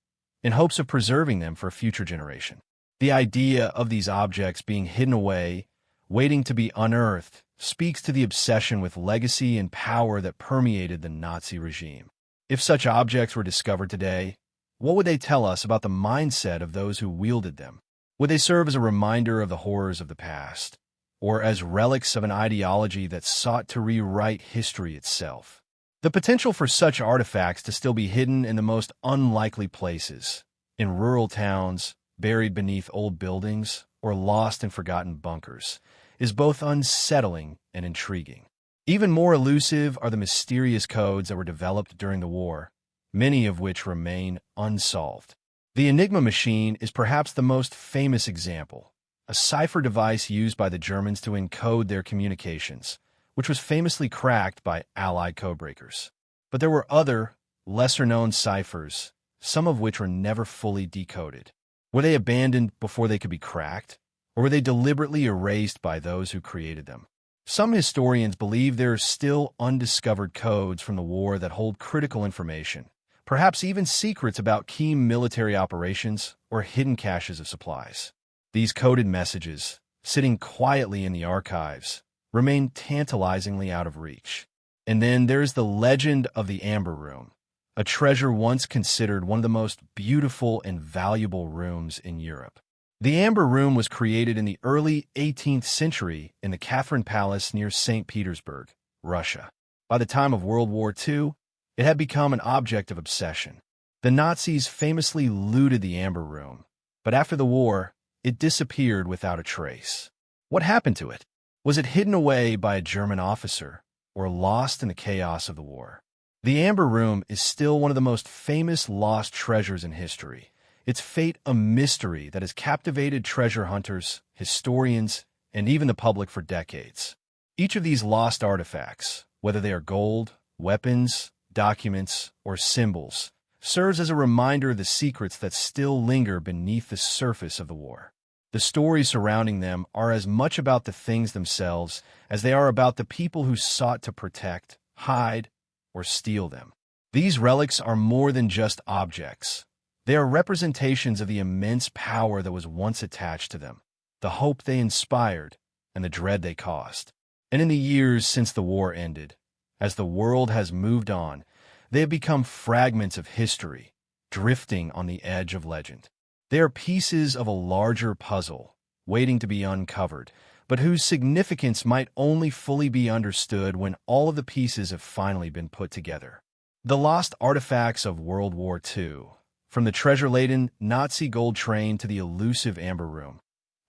in hopes of preserving them for a future generation. The idea of these objects being hidden away, waiting to be unearthed, speaks to the obsession with legacy and power that permeated the Nazi regime. If such objects were discovered today, what would they tell us about the mindset of those who wielded them? Would they serve as a reminder of the horrors of the past, or as relics of an ideology that sought to rewrite history itself? The potential for such artifacts to still be hidden in the most unlikely places, in rural towns, buried beneath old buildings, or lost in forgotten bunkers, is both unsettling and intriguing. Even more elusive are the mysterious codes that were developed during the war, many of which remain unsolved. The Enigma machine is perhaps the most famous example, a cipher device used by the Germans to encode their communications, which was famously cracked by Allied codebreakers. But there were other, lesser-known ciphers, some of which were never fully decoded. Were they abandoned before they could be cracked, or were they deliberately erased by those who created them? Some historians believe there are still undiscovered codes from the war that hold critical information, perhaps even secrets about key military operations or hidden caches of supplies. These coded messages, sitting quietly in the archives, remain tantalizingly out of reach. And then there's the legend of the Amber Room, a treasure once considered one of the most beautiful and valuable rooms in Europe. The Amber Room was created in the early 18th century in the Catherine Palace near St. Petersburg, Russia. By the time of World War II, it had become an object of obsession. The Nazis famously looted the Amber Room, but after the war, it disappeared without a trace. What happened to it? Was it hidden away by a German officer, or lost in the chaos of the war? The Amber Room is still one of the most famous lost treasures in history, its fate a mystery that has captivated treasure hunters, historians, and even the public for decades. Each of these lost artifacts, whether they are gold, weapons, documents, or symbols, serves as a reminder of the secrets that still linger beneath the surface of the war. The stories surrounding them are as much about the things themselves as they are about the people who sought to protect, hide, or steal them. These relics are more than just objects. They are representations of the immense power that was once attached to them, the hope they inspired, and the dread they caused. And in the years since the war ended, as the world has moved on, they have become fragments of history, drifting on the edge of legend. They are pieces of a larger puzzle, waiting to be uncovered, but whose significance might only fully be understood when all of the pieces have finally been put together. The lost artifacts of World War II, from the treasure-laden Nazi gold train to the elusive Amber Room,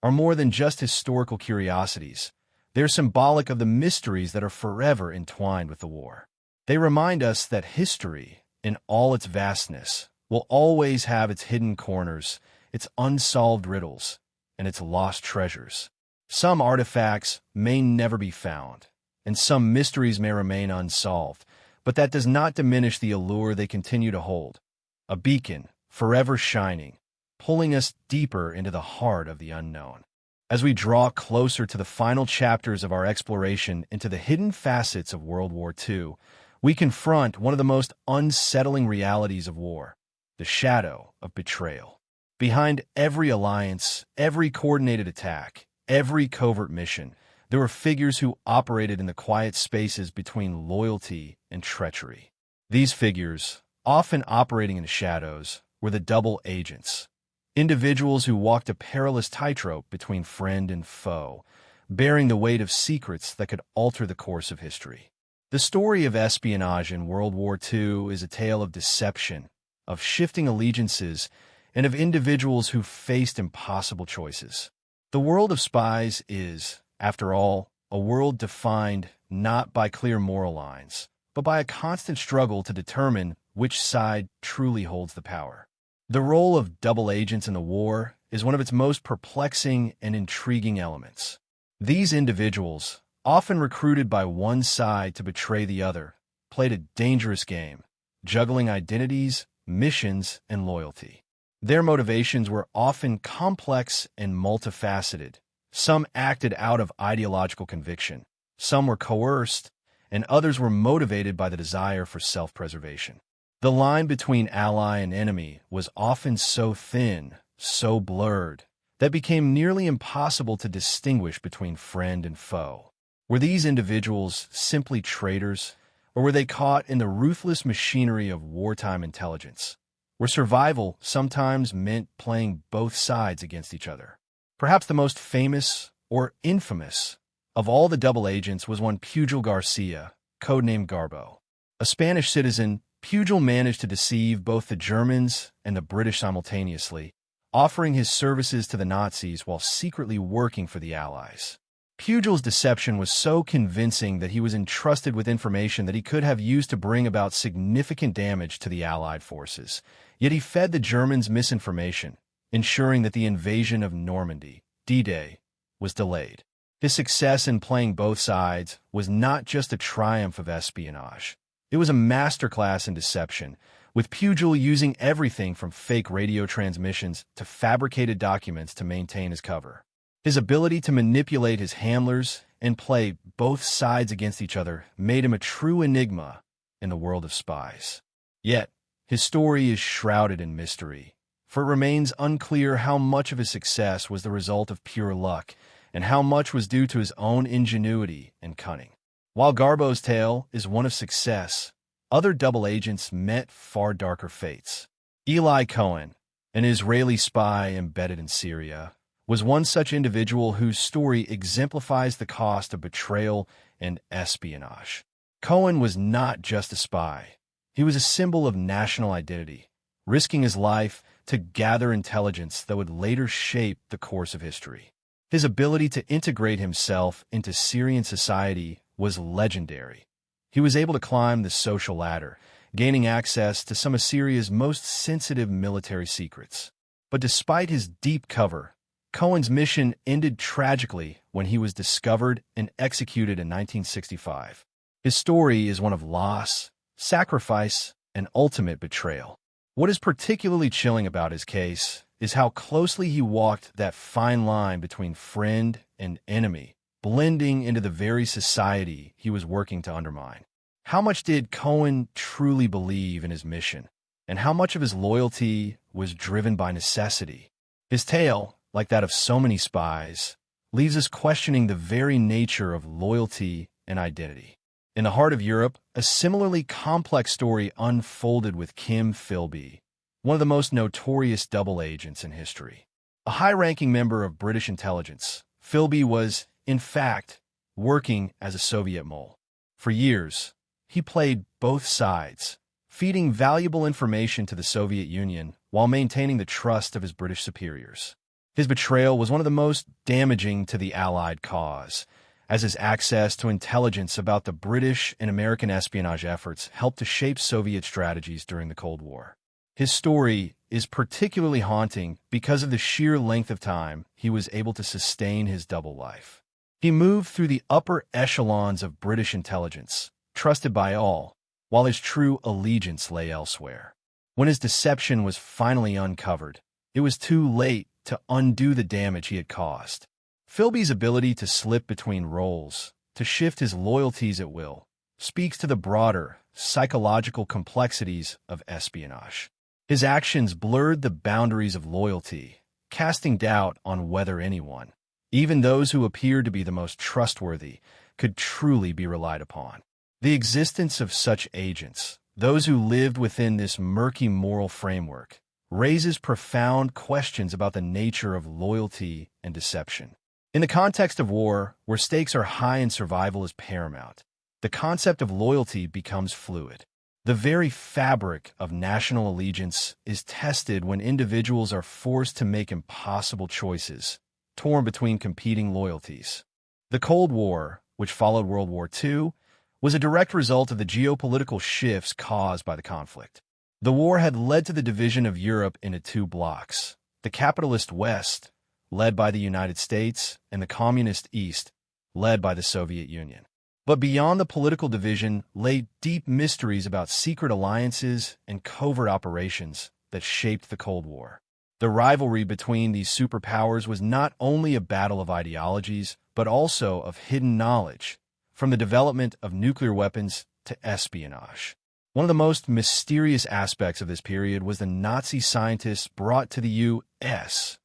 are more than just historical curiosities. They're symbolic of the mysteries that are forever entwined with the war. They remind us that history, in all its vastness, will always have its hidden corners, its unsolved riddles, and its lost treasures. Some artifacts may never be found, and some mysteries may remain unsolved, but that does not diminish the allure they continue to hold. A beacon, forever shining, pulling us deeper into the heart of the unknown. As we draw closer to the final chapters of our exploration into the hidden facets of World War II, we confront one of the most unsettling realities of war, the shadow of betrayal. Behind every alliance, every coordinated attack, every covert mission, there were figures who operated in the quiet spaces between loyalty and treachery. These figures, often operating in the shadows, were the double agents, individuals who walked a perilous tightrope between friend and foe, bearing the weight of secrets that could alter the course of history. The story of espionage in World War II is a tale of deception, of shifting allegiances, and of individuals who faced impossible choices. The world of spies is, after all, a world defined not by clear moral lines, but by a constant struggle to determine which side truly holds the power. The role of double agents in the war is one of its most perplexing and intriguing elements. These individuals, often recruited by one side to betray the other, played a dangerous game, juggling identities, missions, and loyalty. Their motivations were often complex and multifaceted. Some acted out of ideological conviction, some were coerced, and others were motivated by the desire for self-preservation. The line between ally and enemy was often so thin, so blurred, that it became nearly impossible to distinguish between friend and foe. Were these individuals simply traitors, or were they caught in the ruthless machinery of wartime intelligence, where survival sometimes meant playing both sides against each other? Perhaps the most famous, or infamous, of all the double agents was one Pugil Garcia, codenamed Garbo. A Spanish citizen, Pugil managed to deceive both the Germans and the British simultaneously, offering his services to the Nazis while secretly working for the Allies. Pugel's deception was so convincing that he was entrusted with information that he could have used to bring about significant damage to the Allied forces. Yet he fed the Germans misinformation, ensuring that the invasion of Normandy, D-Day, was delayed. His success in playing both sides was not just a triumph of espionage. It was a masterclass in deception, with Pugel using everything from fake radio transmissions to fabricated documents to maintain his cover. His ability to manipulate his handlers and play both sides against each other made him a true enigma in the world of spies. Yet, his story is shrouded in mystery, for it remains unclear how much of his success was the result of pure luck and how much was due to his own ingenuity and cunning. While Garbo's tale is one of success, other double agents met far darker fates. Eli Cohen, an Israeli spy embedded in Syria, was one such individual whose story exemplifies the cost of betrayal and espionage. Cohen was not just a spy. He was a symbol of national identity, risking his life to gather intelligence that would later shape the course of history. His ability to integrate himself into Syrian society was legendary. He was able to climb the social ladder, gaining access to some of Syria's most sensitive military secrets. But despite his deep cover, Cohen's mission ended tragically when he was discovered and executed in 1965. His story is one of loss, sacrifice, and ultimate betrayal. What is particularly chilling about his case is how closely he walked that fine line between friend and enemy, blending into the very society he was working to undermine. How much did Cohen truly believe in his mission, and how much of his loyalty was driven by necessity? His tale, like that of so many spies, leaves us questioning the very nature of loyalty and identity. In the heart of Europe, a similarly complex story unfolded with Kim Philby, one of the most notorious double agents in history. A high-ranking member of British intelligence, Philby was, in fact, working as a Soviet mole. For years, he played both sides, feeding valuable information to the Soviet Union while maintaining the trust of his British superiors. His betrayal was one of the most damaging to the Allied cause, as his access to intelligence about the British and American espionage efforts helped to shape Soviet strategies during the Cold War. His story is particularly haunting because of the sheer length of time he was able to sustain his double life. He moved through the upper echelons of British intelligence, trusted by all, while his true allegiance lay elsewhere. When his deception was finally uncovered, it was too late to undo the damage he had caused. Philby's ability to slip between roles, to shift his loyalties at will, speaks to the broader, psychological complexities of espionage. His actions blurred the boundaries of loyalty, casting doubt on whether anyone, even those who appeared to be the most trustworthy, could truly be relied upon. The existence of such agents, those who lived within this murky moral framework, raises profound questions about the nature of loyalty and deception. In the context of war, where stakes are high and survival is paramount, the concept of loyalty becomes fluid. The very fabric of national allegiance is tested when individuals are forced to make impossible choices, torn between competing loyalties. The Cold War, which followed World War II, was a direct result of the geopolitical shifts caused by the conflict. The war had led to the division of Europe into two blocks: the capitalist West, led by the United States, and the communist East, led by the Soviet Union. But beyond the political division lay deep mysteries about secret alliances and covert operations that shaped the Cold War. The rivalry between these superpowers was not only a battle of ideologies, but also of hidden knowledge, from the development of nuclear weapons to espionage. One of the most mysterious aspects of this period was the Nazi scientists brought to the U.S.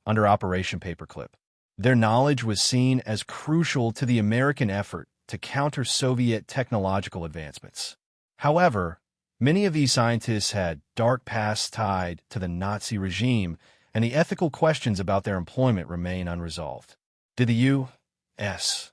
under Operation Paperclip. Their knowledge was seen as crucial to the American effort to counter Soviet technological advancements. However, many of these scientists had dark pasts tied to the Nazi regime, and the ethical questions about their employment remain unresolved. Did the U.S.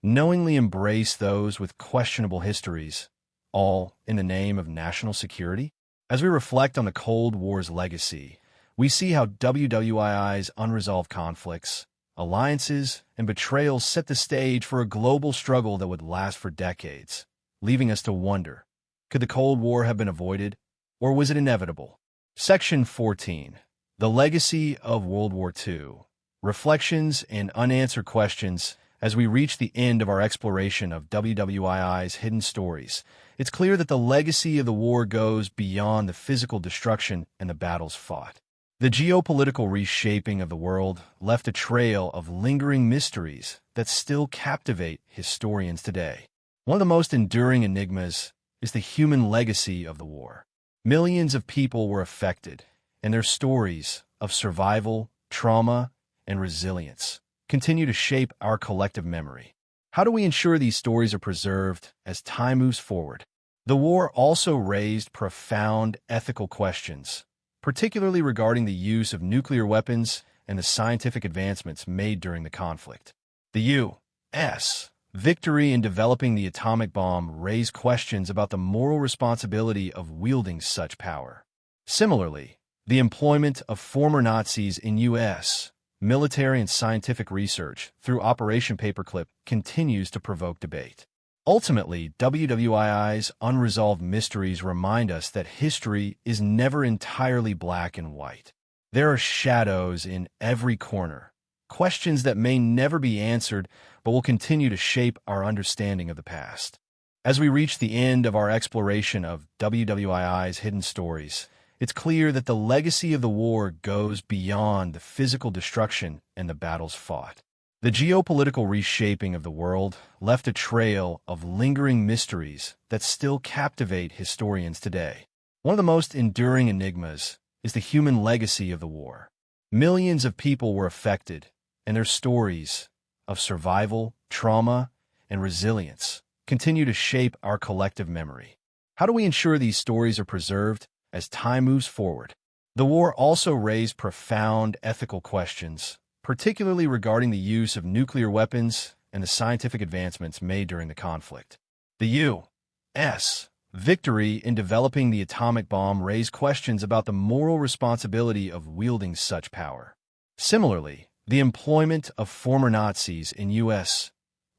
knowingly embrace those with questionable histories, all in the name of national security? As we reflect on the Cold War's legacy, we see how WWII's unresolved conflicts, alliances, and betrayals set the stage for a global struggle that would last for decades, leaving us to wonder, could the Cold War have been avoided, or was it inevitable? Section 14. The Legacy of World War II. Reflections and unanswered questions. As we reach the end of our exploration of WWII's hidden stories, it's clear that the legacy of the war goes beyond the physical destruction and the battles fought. The geopolitical reshaping of the world left a trail of lingering mysteries that still captivate historians today. One of the most enduring enigmas is the human legacy of the war. Millions of people were affected, and their stories of survival, trauma, and resilience continue to shape our collective memory. How do we ensure these stories are preserved as time moves forward? The war also raised profound ethical questions, particularly regarding the use of nuclear weapons and the scientific advancements made during the conflict. The U.S. victory in developing the atomic bomb raised questions about the moral responsibility of wielding such power. Similarly, the employment of former Nazis in U.S. military and scientific research through Operation Paperclip continues to provoke debate. Ultimately, WWII's unresolved mysteries remind us that history is never entirely black and white. There are shadows in every corner, questions that may never be answered but will continue to shape our understanding of the past. As we reach the end of our exploration of WWII's hidden stories, it's clear that the legacy of the war goes beyond the physical destruction and the battles fought. The geopolitical reshaping of the world left a trail of lingering mysteries that still captivate historians today. One of the most enduring enigmas is the human legacy of the war. Millions of people were affected, and their stories of survival, trauma, and resilience continue to shape our collective memory. How do we ensure these stories are preserved as time moves forward? The war also raised profound ethical questions, particularly regarding the use of nuclear weapons and the scientific advancements made during the conflict. The U.S. victory in developing the atomic bomb raised questions about the moral responsibility of wielding such power. Similarly, the employment of former Nazis in U.S.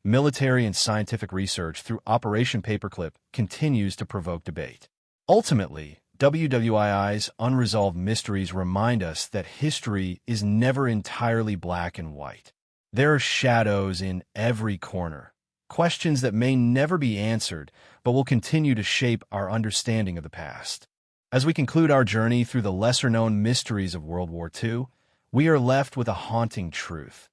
military and scientific research through Operation Paperclip continues to provoke debate. Ultimately, WWII's unresolved mysteries remind us that history is never entirely black and white. There are shadows in every corner, questions that may never be answered but will continue to shape our understanding of the past. As we conclude our journey through the lesser-known mysteries of World War II, we are left with a haunting truth.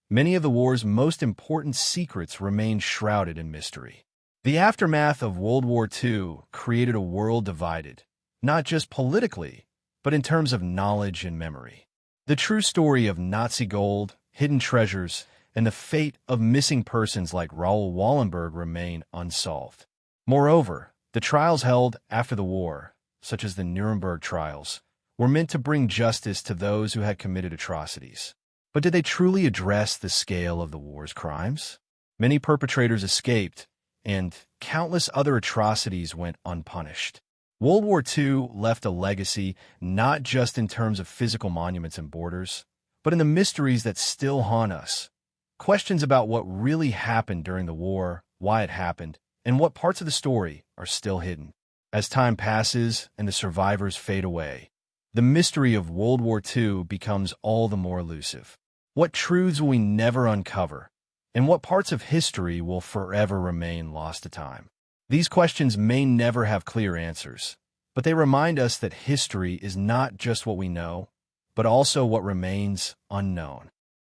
Many of the war's most important secrets remain shrouded in mystery. The aftermath of World War II created a world divided, not just politically, but in terms of knowledge and memory. The true story of Nazi gold, hidden treasures, and the fate of missing persons like Raoul Wallenberg remain unsolved. Moreover, the trials held after the war, such as the Nuremberg trials, were meant to bring justice to those who had committed atrocities. But did they truly address the scale of the war's crimes? Many perpetrators escaped, and countless other atrocities went unpunished. World War II left a legacy not just in terms of physical monuments and borders, but in the mysteries that still haunt us. Questions about what really happened during the war, why it happened, and what parts of the story are still hidden. As time passes and the survivors fade away, the mystery of World War II becomes all the more elusive. What truths will we never uncover, and what parts of history will forever remain lost to time? These questions may never have clear answers, but they remind us that history is not just what we know, but also what remains unknown.